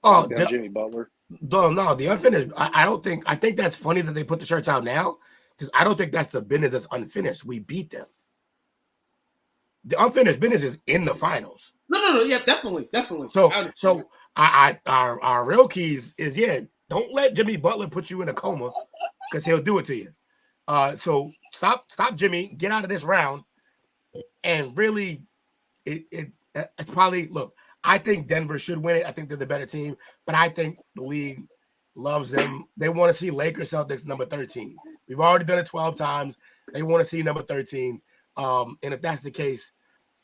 Oh, Jimmy Butler. No, the unfinished. I think that's funny that they put the shirts out now, because I don't think that's the business that's unfinished. We beat them. The unfinished business is in the finals. No. Yeah, definitely. So our real keys is don't let Jimmy Butler put you in a coma, because he'll do it to you. So stop Jimmy, get out of this round, and really, it's probably look. I think Denver should win it. I think they're the better team, but I think the league loves them. They want to see Lakers Celtics number 13. We've already done it 12 times. They want to see number 13. And if that's the case,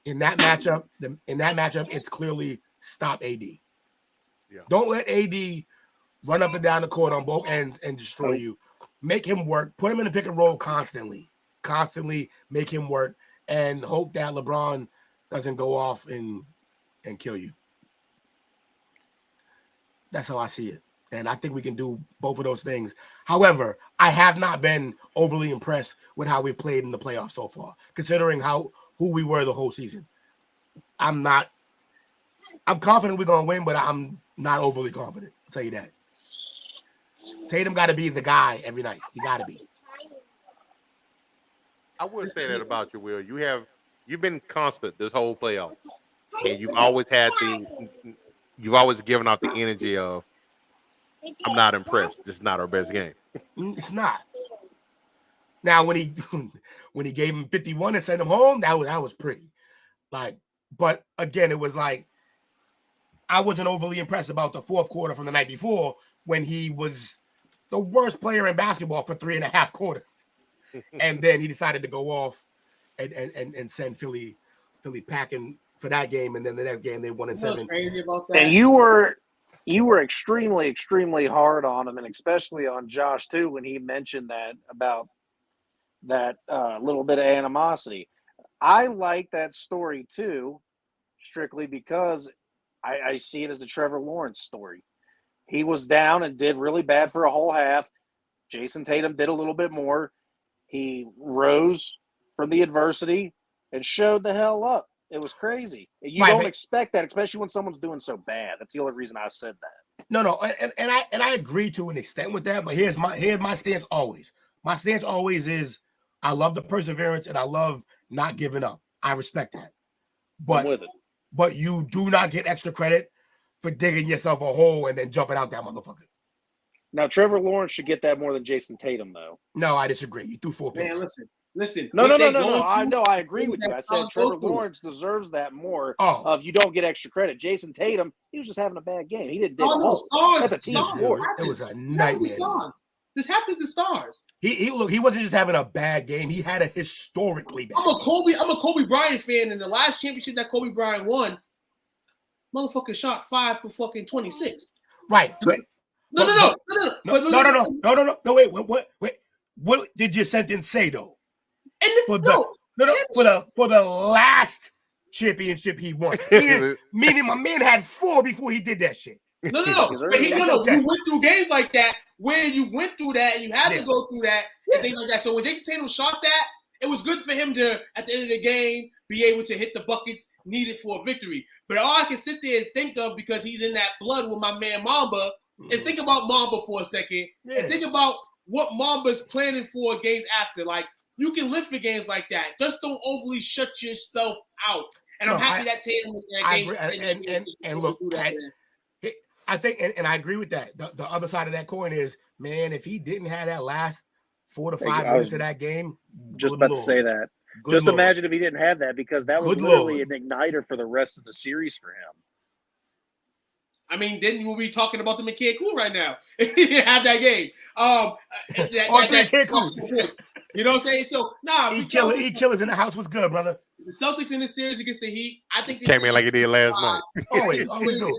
in that matchup, it's clearly stop AD. Yeah. Don't let AD run up and down the court on both ends and destroy you. Make him work. Put him in the pick and roll constantly. Constantly make him work, and hope that LeBron doesn't go off and kill you. That's how I see it. And I think we can do both of those things. However, I have not been overly impressed with how we've played in the playoffs so far, considering who we were the whole season. I'm confident we're going to win, but I'm not overly confident. I'll tell you that. Tatum got to be the guy every night. He got to be. I would say that about you, Will. You've been constant this whole playoff. And you've always given off the energy of, I'm not impressed. This is not our best game. It's not. Now, when he gave him 51 and sent him home, that was pretty. But again, it was like I wasn't overly impressed about the fourth quarter from the night before, when he was the worst player in basketball for 3.5 quarters, and then he decided to go off and send Philly packing for that game, and then the next game they won in 7. Crazy about that. And you were extremely, extremely hard on him, and especially on Josh too, when he mentioned that about that little bit of animosity. I like that story too, strictly because I see it as the Trevor Lawrence story. He was down and did really bad for a whole half. Jason Tatum did a little bit more. He rose from the adversity and showed the hell up. It was crazy. You don't expect that, especially when someone's doing so bad. That's the only reason I said that. No, and I agree to an extent with that. But here's my stance always. My stance always is I love the perseverance and I love not giving up. I respect that. But you do not get extra credit for digging yourself a hole and then jumping out that motherfucker. Now Trevor Lawrence should get that more than Jason Tatum, though. No, I disagree. You threw 4 picks. Man, listen. No. I agree with you. I said Trevor Lawrence deserves that more. Of you don't get extra credit. Jason Tatum, he was just having a bad game. He didn't dig a hole. That's a team sport. It was a nightmare. This happens to stars. He wasn't just having a bad game. He had a historically bad game. I'm a Kobe Bryant fan. In the last championship that Kobe Bryant won, motherfucker shot 5 for fucking 26. Right. No. Wait. What did your sentence say though? For the last championship he won. Meaning my man had 4 before he did that shit. No. But you went through games like that where you went through that and you had to go through that and things like that. So when Jason Tatum shot that, it was good for him to, at the end of the game, be able to hit the buckets needed for a victory. But all I can sit there and think of, because he's in that blood with my man Mamba, is think about Mamba for a second and think about what Mamba's planning for games after. Like, you can live for games like that. Just don't overly shut yourself out. And I'm happy that Tatum was in that game. And look, I think, and I agree with that. The other side of that coin is, man, if he didn't have that last 4 to 5 minutes of that game, just about to say that. Just imagine if he didn't have that, because that was literally an igniter for the rest of the series for him. I mean, then we'll be talking about the McCann Cool right now if he didn't have that game. You know what I'm saying? So, killers in the house was good, brother. The Celtics in this series against the Heat, I think this came in like it did last night. Always do.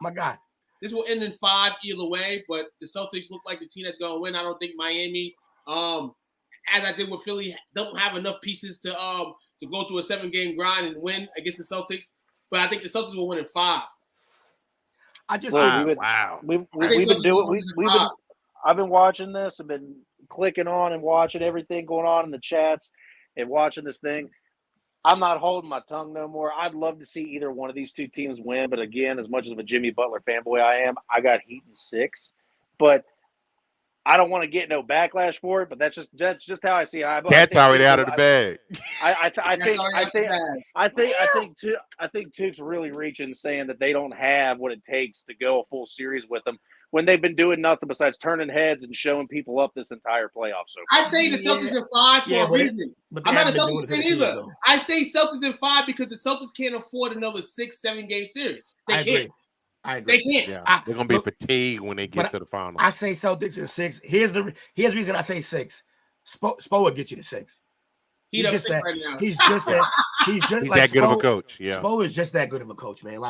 My God. This will end in 5 either way, but the Celtics look like the team that's going to win. I don't think Miami, as I did with Philly, don't have enough pieces to go through a 7-game grind and win against the Celtics. But I think the Celtics will win in 5. I've been watching this. I've been clicking on and watching everything going on in the chats and watching this thing. I'm not holding my tongue no more. I'd love to see either one of these two teams win, but again, as much as a Jimmy Butler fanboy I am, I got Heat in 6. But I don't want to get no backlash for it, but that's just how I see it. Cat's already out of the bag. I think Tuke's really reaching, saying that they don't have what it takes to go a full series with them when they've been doing nothing besides turning heads and showing people up this entire playoff. So I say the Celtics in 5 for a reason. I'm not a Celtics fan either. I say Celtics in 5 because the Celtics can't afford another 6-7 game series. They can't. I agree. They can't. Yeah, they're gonna be fatigued when they get to the final. I say Celtics in 6. Here's the reason I say 6. Spo will get you to 6. He's just that. Right now. He's like that good of a coach. Yeah, Spo is just that good of a coach, man.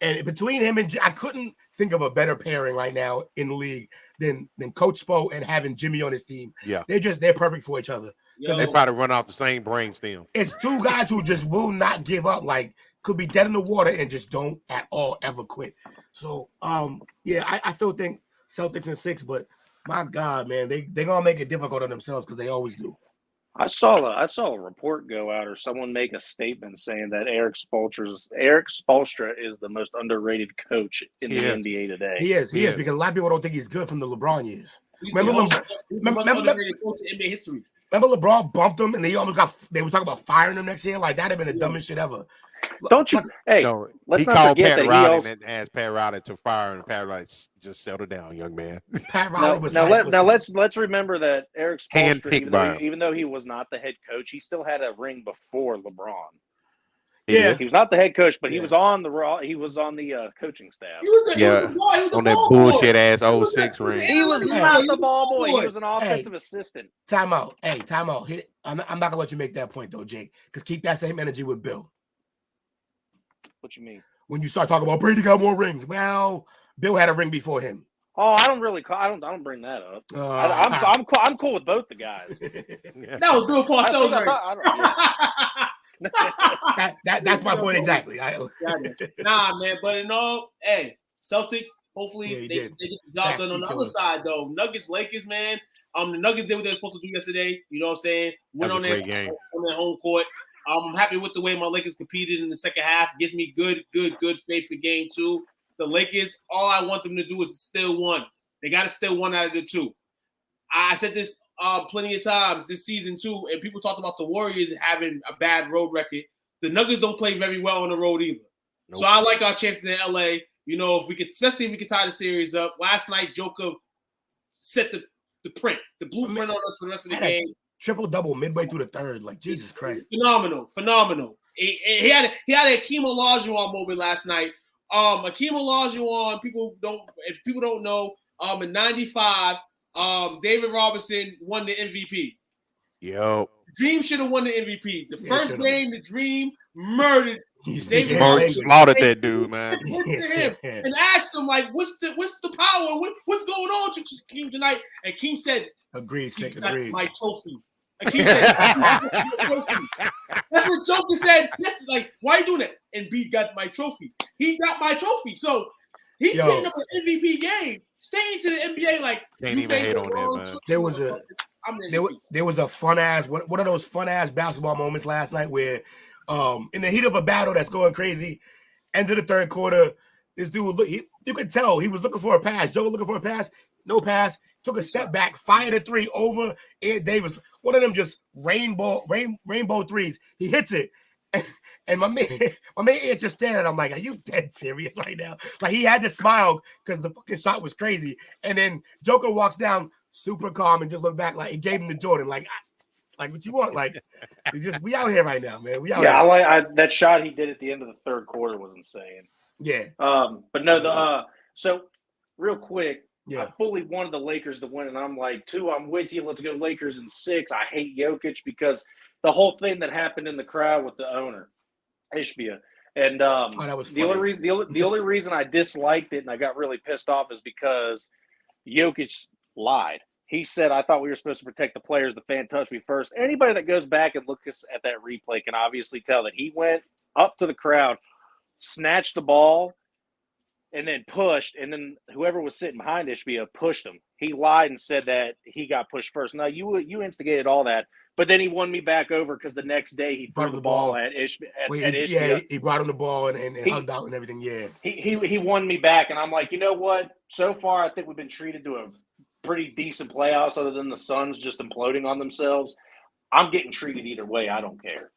And between him and I couldn't think of a better pairing right now in the league than Coach Spo and having Jimmy on his team. Yeah, they're perfect for each other. They probably run off the same brainstem. It's two guys who just will not give up. Like, could be dead in the water and just don't at all ever quit. So, I still think Celtics in 6, but my God, man, they're gonna make it difficult on themselves because they always do. I saw a report go out or someone make a statement saying that Eric Spoelstra is the most underrated coach in the NBA today. He is because a lot of people don't think he's good from the LeBron years. Remember NBA history. Remember LeBron bumped him and they were talking about firing him next year? Like, that'd have been the dumbest shit ever. Don't you? Hey, let's not forget that Riley and asked Pat Riley to fire, and Pat Riley just settle down, young man. Pat Riley was let's remember that Eric Spoelstra, even though he was not the head coach, he still had a ring before LeBron. Yeah, he was not the head coach, but he was on the coaching staff. On that bullshit ass 06 ring. He was not the ball boy. He was an offensive assistant. Time out. I'm not gonna let you make that point though, Jake, because keep that same energy with Bill. What you mean? When you start talking about Brady got more rings, well, Bill had a ring before him. Oh, I don't bring that up. I'm cool with both the guys. That was Bill Parcells' ring. That's my point exactly. Nah, man. But in all, Celtics. Hopefully they get the job done on the other side though. Nuggets, Lakers, man. The Nuggets did what they were supposed to do yesterday. You know what I'm saying? Went on their home court. I'm happy with the way my Lakers competed in the second half. Gives me good faith for game 2. The Lakers, all I want them to do is steal one. They got to steal one out of the 2. I said this plenty of times this season too, and people talked about the Warriors having a bad road record. The Nuggets don't play very well on the road either. Nope. So I like our chances in LA. You know, especially if we could tie the series up. Last night, Joker set the blueprint on us for the rest of the game. Triple-double midway through the third. Like, Jesus Christ. Phenomenal. He had a Hakeem Olajuwon moment last night. Hakeem Olajuwon, if people don't know, in 95, David Robinson won the MVP. Yo. Dream should have won the MVP. The first game, the Dream murdered David Robinson. Slaughtered that dude, man. Went to him and asked him, like, what's the power? What's going on to Keem tonight? And Keem said, agreed. My trophy. Keem said, my trophy. That's what Joker said. Yes, like, why are you doing that? And B got my trophy. He got my trophy. So he's getting up an MVP game. Staying to the NBA, like, can't even hate on that, man. There was a fun ass one of those fun ass basketball moments last night where in the heat of a battle that's going crazy, end of the third quarter, this dude you could tell he was looking for a pass. Joe was looking for a pass, no pass, took a step back, fired a 3 over Ed Davis. One of them just rainbow threes. He hits it. And my man just standing. I'm like, are you dead serious right now? Like he had to smile because the fucking shot was crazy. And then Joker walks down super calm and just looked back like he gave him to Jordan. Like what you want? Like we out here right now, man. We out here. I like that shot he did at the end of the third quarter was insane. Yeah. But no, so real quick, yeah. I fully wanted the Lakers to win, and I'm like, 2, I'm with you. Let's go Lakers in 6. I hate Jokic because the whole thing that happened in the crowd with the owner, Ishbia. And that was the only reason I disliked it and I got really pissed off is because Jokic lied. He said, I thought we were supposed to protect the players. The fan touched me first. Anybody that goes back and looks at that replay can obviously tell that he went up to the crowd, snatched the ball, and then pushed, and then whoever was sitting behind Ishbia pushed him. He lied and said that he got pushed first. No, you instigated all that. But then he won me back over because the next day he threw the ball at Ishbia. Yeah, he brought him the ball and hugged out and everything. Yeah, he won me back, and I'm like, you know what? So far, I think we've been treated to a pretty decent playoffs, other than the Suns just imploding on themselves. I'm getting treated either way. I don't care.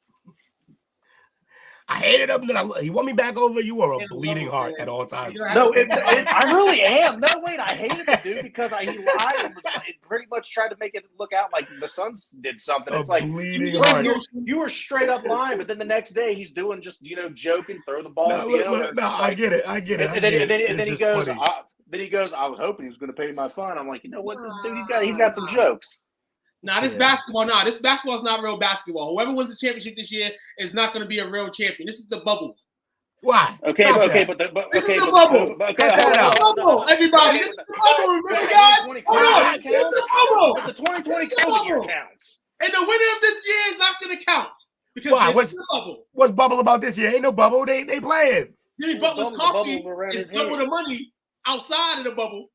I hated him. He won me back over. You are a bleeding heart at all times. No, I really am. No, wait, I hated the dude because he lied and pretty much tried to make it look out like the Suns did something. It's like, you were straight up lying, but then the next day he's doing just, joking, throw the ball at the owner. I get it. And then he goes, I was hoping he was going to pay my fine. I'm like, you know what, this dude, he's got some jokes. This basketball is not real basketball. Whoever wins the championship this year is not going to be a real champion. This is the bubble. Why? This is the bubble. Everybody, this is the bubble. Remember, guys? Hold on. This is the bubble. The 2020 COVID year counts. And the winner of this year is not going to count because this is the bubble. What's bubble about this year? Ain't no bubble. They playing. Jimmy Butler's coffee is double the money outside of the bubble.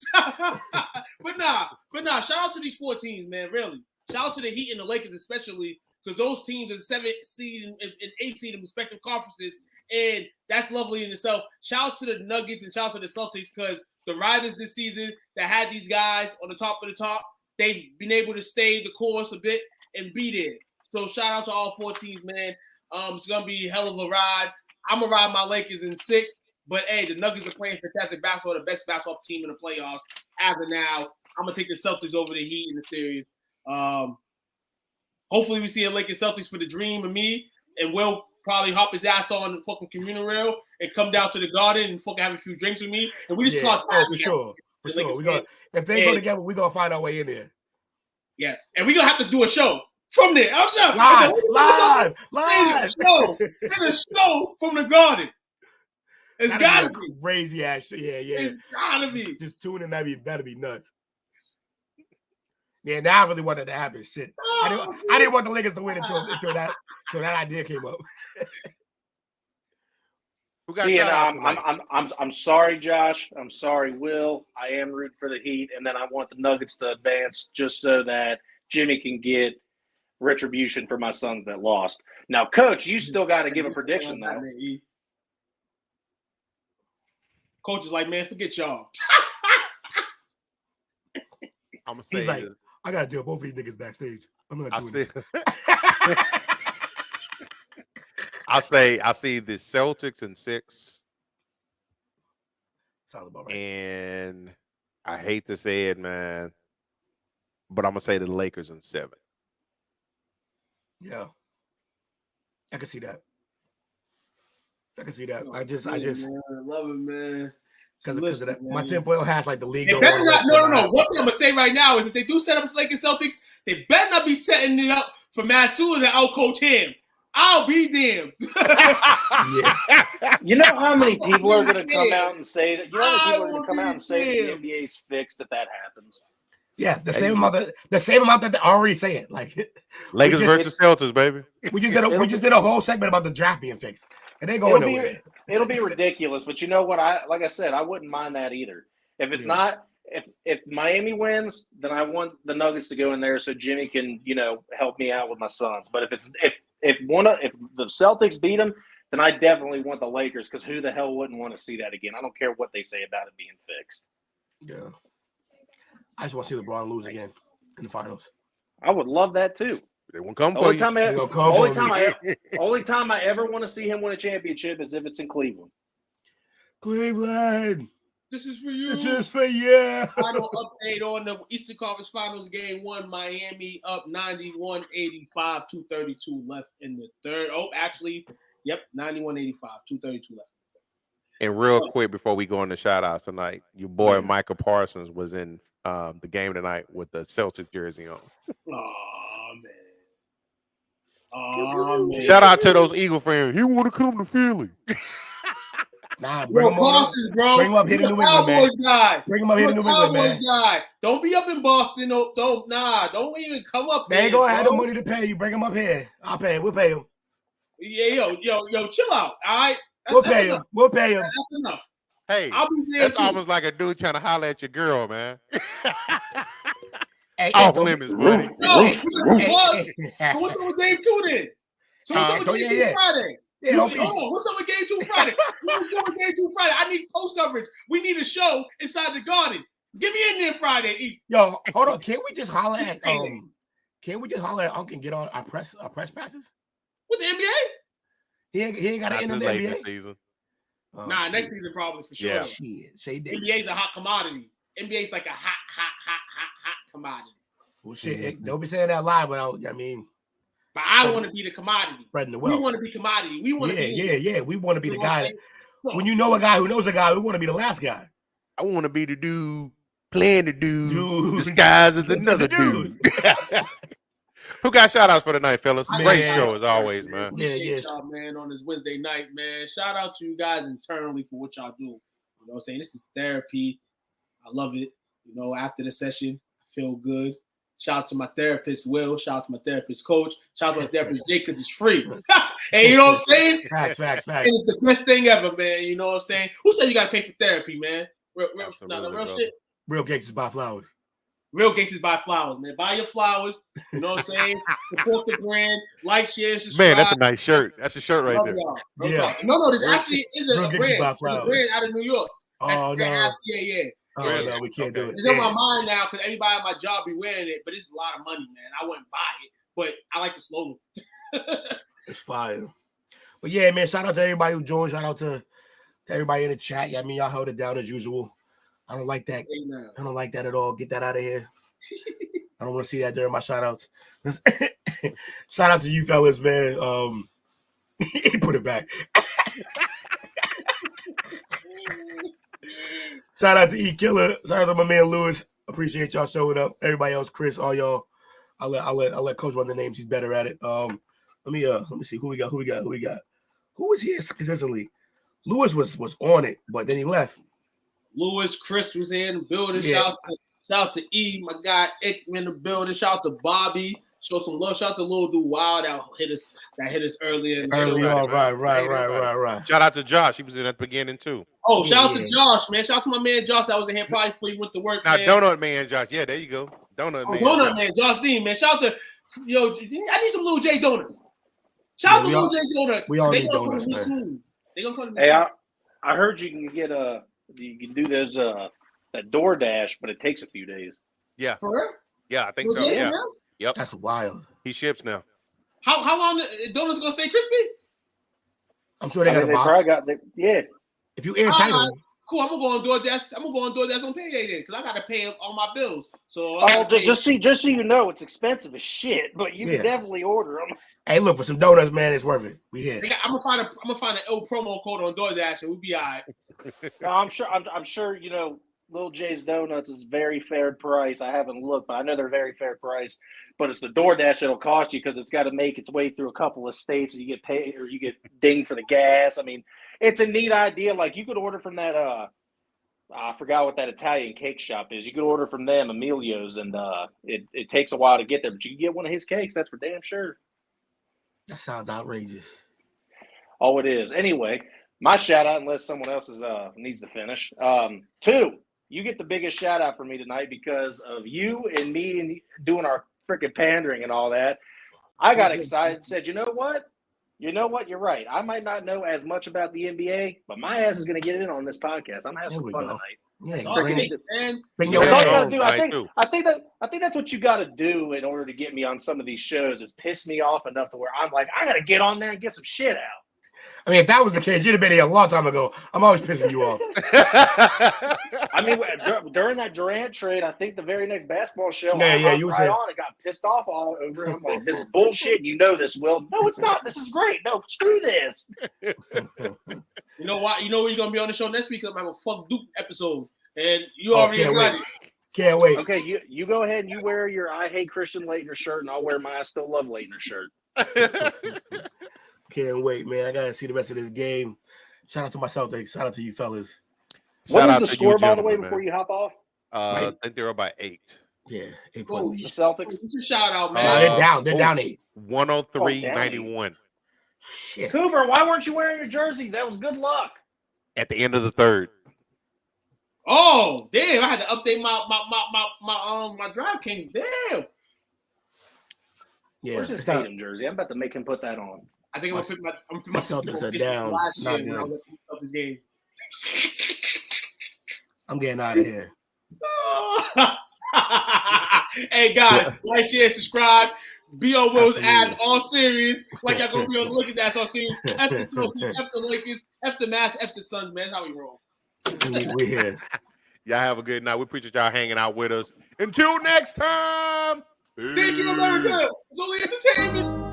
But nah. Shout out to these 4 teams, man. Really. Shout out to the Heat and the Lakers, especially because those teams are 7th seed and 8th seed in respective conferences, and that's lovely in itself. Shout out to the Nuggets and shout out to the Celtics because the Riders this season that had these guys on the top of the top, they've been able to stay the course a bit and be there. So shout out to all 4 teams, man. It's gonna be a hell of a ride. I'm gonna ride my Lakers in 6, but hey, the Nuggets are playing fantastic basketball, the best basketball team in the playoffs as of now. I'm gonna take the Celtics over the Heat in the series. Hopefully we see a Lakers Celtics for the dream of me, and Will probably hop his ass on the fucking communal rail and come down to the Garden and fucking have a few drinks with me, and we just cause for sure. If they go together, we're gonna find our way in there. Yes, and we're gonna have to do a show from there. Live. There's a show from the Garden. It's gotta be crazy ass shit. Yeah. It's gotta be. Just tune in. That'd be nuts. Yeah, now I really want that to happen. Shit, I didn't want the Lakers to win until that idea came up. I'm sorry, Josh. I'm sorry, Will. I am rooting for the Heat, and then I want the Nuggets to advance just so that Jimmy can get retribution for my sons that lost. Now, Coach, you still got to give a prediction, though. Coach is like, man, forget y'all. I'm gonna say, he's like, I gotta deal with both of these niggas backstage. I'm gonna do it. I see the Celtics in 6. Sounds about right. And I hate to say it, man, but I'm gonna say the Lakers in 7. Yeah, I can see that. I just man. I love it, man. Because of that, my tinfoil has like the league. No. One thing I'm gonna say right now is if they do set up Lakers Celtics, they better not be setting it up for Masula to outcoach him. I'll be damned. You know how many people are going to come out and say that? You know how many people are going to come out and say that the NBA's fixed if that happens? Yeah, the same amount that they're already saying. Like Lakers versus Celtics, baby. We just did a whole segment about the draft being fixed, and they going nowhere. It'll be ridiculous, but you know what? Like I said, I wouldn't mind that either. If it's not, if Miami wins, then I want the Nuggets to go in there so Jimmy can, help me out with my sons. But if the Celtics beat them, then I definitely want the Lakers because who the hell wouldn't want to see that again? I don't care what they say about it being fixed. Yeah, I just want to see LeBron lose again in the finals. I would love that too. They won't come for you. Only time I ever want to see him win a championship is if it's in Cleveland. Cleveland. This is for you. This is for you. Final update on the Eastern Conference Finals Game 1. Miami up 91-85, 2:32 left in the third. Oh, actually, yep, 91-85, 2:32 left. And real quick before we go on the shout outs tonight, your boy Michael Parsons was in the game tonight with the Celtics jersey on. Oh, man. Shout out to those Eagle fans. He want to come to Philly. Nah, bring him Boston, bro. Bring him up here to New England, man. Guy. Bring him up here to New England, man. Guy. Don't be up in Boston. Don't even come up there. They ain't gonna have the money to pay you. Bring him up here. I'll pay him. We'll pay him. Yeah, yo, chill out. All right. We'll pay him. We'll pay him. That's enough. Hey, I'll be there that's too. almost like a dude trying to holler at your girl, man. Off limits, buddy. No, what's up with game 2 then? So what's up with game 2 Friday? Yeah, hold on. What's up with game 2 Friday? What's going with game 2 Friday? I need post coverage. We need a show inside the Garden. Get me in there Friday. Yo, hold on. Can't we just holler at Unc and get on our press passes? With the NBA? He ain't got to end the NBA season. Next season probably for sure. Yeah. NBA's a hot commodity. NBA's like a hot commodity. Well, shit, don't be saying that live, but But I want to be the commodity. Spreading the wealth. We want to be commodity. We want to be. We want to be the guy. When you know a guy who knows a guy, we want to be the last guy. I want to be the dude playing the dude disguised as another dude. Who got shout outs for the night, fellas? Great show as always, man. Appreciate y'all, man, on this Wednesday night, man. Shout out to you guys internally for what y'all do. You know what I'm saying? This is therapy. I love it. You know, after the session, I feel good. Shout out to my therapist, Will. Shout out to my therapist, Coach. Shout out to my therapist, Jake, because it's free. Hey, you know what I'm saying? Facts. And it's the best thing ever, man. You know what I'm saying? Who said you got to pay for therapy, man? Real shit. Real gangsters buy flowers. Real gangsters buy flowers, man. Buy your flowers. You know what I'm saying? Support the brand. Like, share, subscribe. Man, that's a nice shirt. That's a shirt right there. Yeah. No, this actually is a brand. A brand out of New York. Oh, no. Yeah. Oh, no, we can't do it. It's on my mind now because everybody at my job be wearing it, but it's a lot of money, man. I wouldn't buy it, but I like the slogan. It's fire. But yeah, man, shout out to everybody who joined. Shout out to everybody in the chat. Yeah, I mean, y'all held it down as usual. I don't like that. I don't like that at all. Get that out of here. I don't want to see that during my shout outs. Shout out to you fellas, man. He put it back. Shout out to E Killer. Shout out to my man Lewis. Appreciate y'all showing up. Everybody else, Chris, all y'all. I'll let Coach run the names. He's better at it. Let me see who we got. Who was here consistently? Lewis was on it, but then he left. Lewis, Chris was in the building. Yeah. Shout out to E, my guy Ick in the building. Shout out to Bobby. Show some love. Shout out to Lil Dude Wild that hit us earlier. Right. Shout out to Josh. He was in at the beginning too. Oh, shout out to Josh, man. Shout out to my man Josh that was in here probably before he went to work. Now, man. Donut Man Josh. Yeah, there you go. Donut Man. Josh Dean, man. Shout out to I need some Lil J donuts. Shout out to Lil J donuts. We all need donuts, man. They gonna come to me. Hey, I heard you can get you can do those that DoorDash, but it takes a few days. Yeah. For real? Yeah, I think so. Yeah. Yep. That's wild. He ships now. How long the donuts gonna stay crispy? I'm sure they got a box. Yeah. If you airtight them. Cool. I'm gonna go on DoorDash on payday then, because I gotta pay all my bills. So just so you know, it's expensive as shit, but you can definitely order them. Hey, look, for some donuts, man, it's worth it. We here. I'm gonna find an old promo code on DoorDash and we'll be all right. I'm sure you know Lil J's Donuts is very fair price. I haven't looked, but I know they're very fair price. But it's the DoorDash that'll cost you because it's got to make its way through a couple of states, and you get paid or you get dinged for the gas. I mean, it's a neat idea. Like you could order from that. I forgot what that Italian cake shop is. You could order from them, Emilio's, and it takes a while to get there, but you can get one of his cakes. That's for damn sure. That sounds outrageous. Oh, it is. Anyway, my shout out, unless someone else needs to finish. 2, you get the biggest shout out for me tonight because of you and me and doing our freaking pandering and all that. I got excited and said, you know what? You know what? You're right. I might not know as much about the NBA, but my ass is going to get in on this podcast. I'm going to have some fun tonight. Yeah, that's all it takes, man. Bring That's your all you ass. gotta do. I think that's what you got to do in order to get me on some of these shows. Is piss me off enough to where I'm like, I got to get on there and get some shit out. I mean, if that was the case, you'd have been here a long time ago. I'm always pissing you off. I mean, during that Durant trade, I think the very next basketball show, you was on and got pissed off all over. I'm like, this is bullshit. You know this, Will. No, it's not. This is great. No, screw this. You know what? You know you're gonna be on the show next week because I'm gonna have a fuck Duke episode, and you already got it. Can't wait. Okay, you go ahead and you wear your I hate Christian Laettner shirt, and I'll wear my I still love Laettner shirt. Can't wait, man. I gotta see the rest of this game. Shout out to my Celtics. Shout out to you fellas. What was the score, by the way, before you hop off? I think they're up by 8. Yeah, 8 The points. Celtics. It's a shout out, man. They're down. They're down 8. 103-91. Shit. Cooper, why weren't you wearing your jersey? That was good luck. At the end of the third. Oh, damn! I had to update my Drive King. Damn. Yeah, Where's his Tatum jersey? I'm about to make him put that on. I think I'm gonna put my Celtics are down. Not good. This game. I'm getting out of here. Hey guys, like, share, subscribe. Be on Will's ass all series. Like y'all gonna be on the Lakers ass all series. F the Celtics, F the Lakers, F the Mass, F the Suns, man. That's how we roll. We're here. Y'all have a good night. We appreciate y'all hanging out with us. Until next time. Thank you, America. It's only entertainment.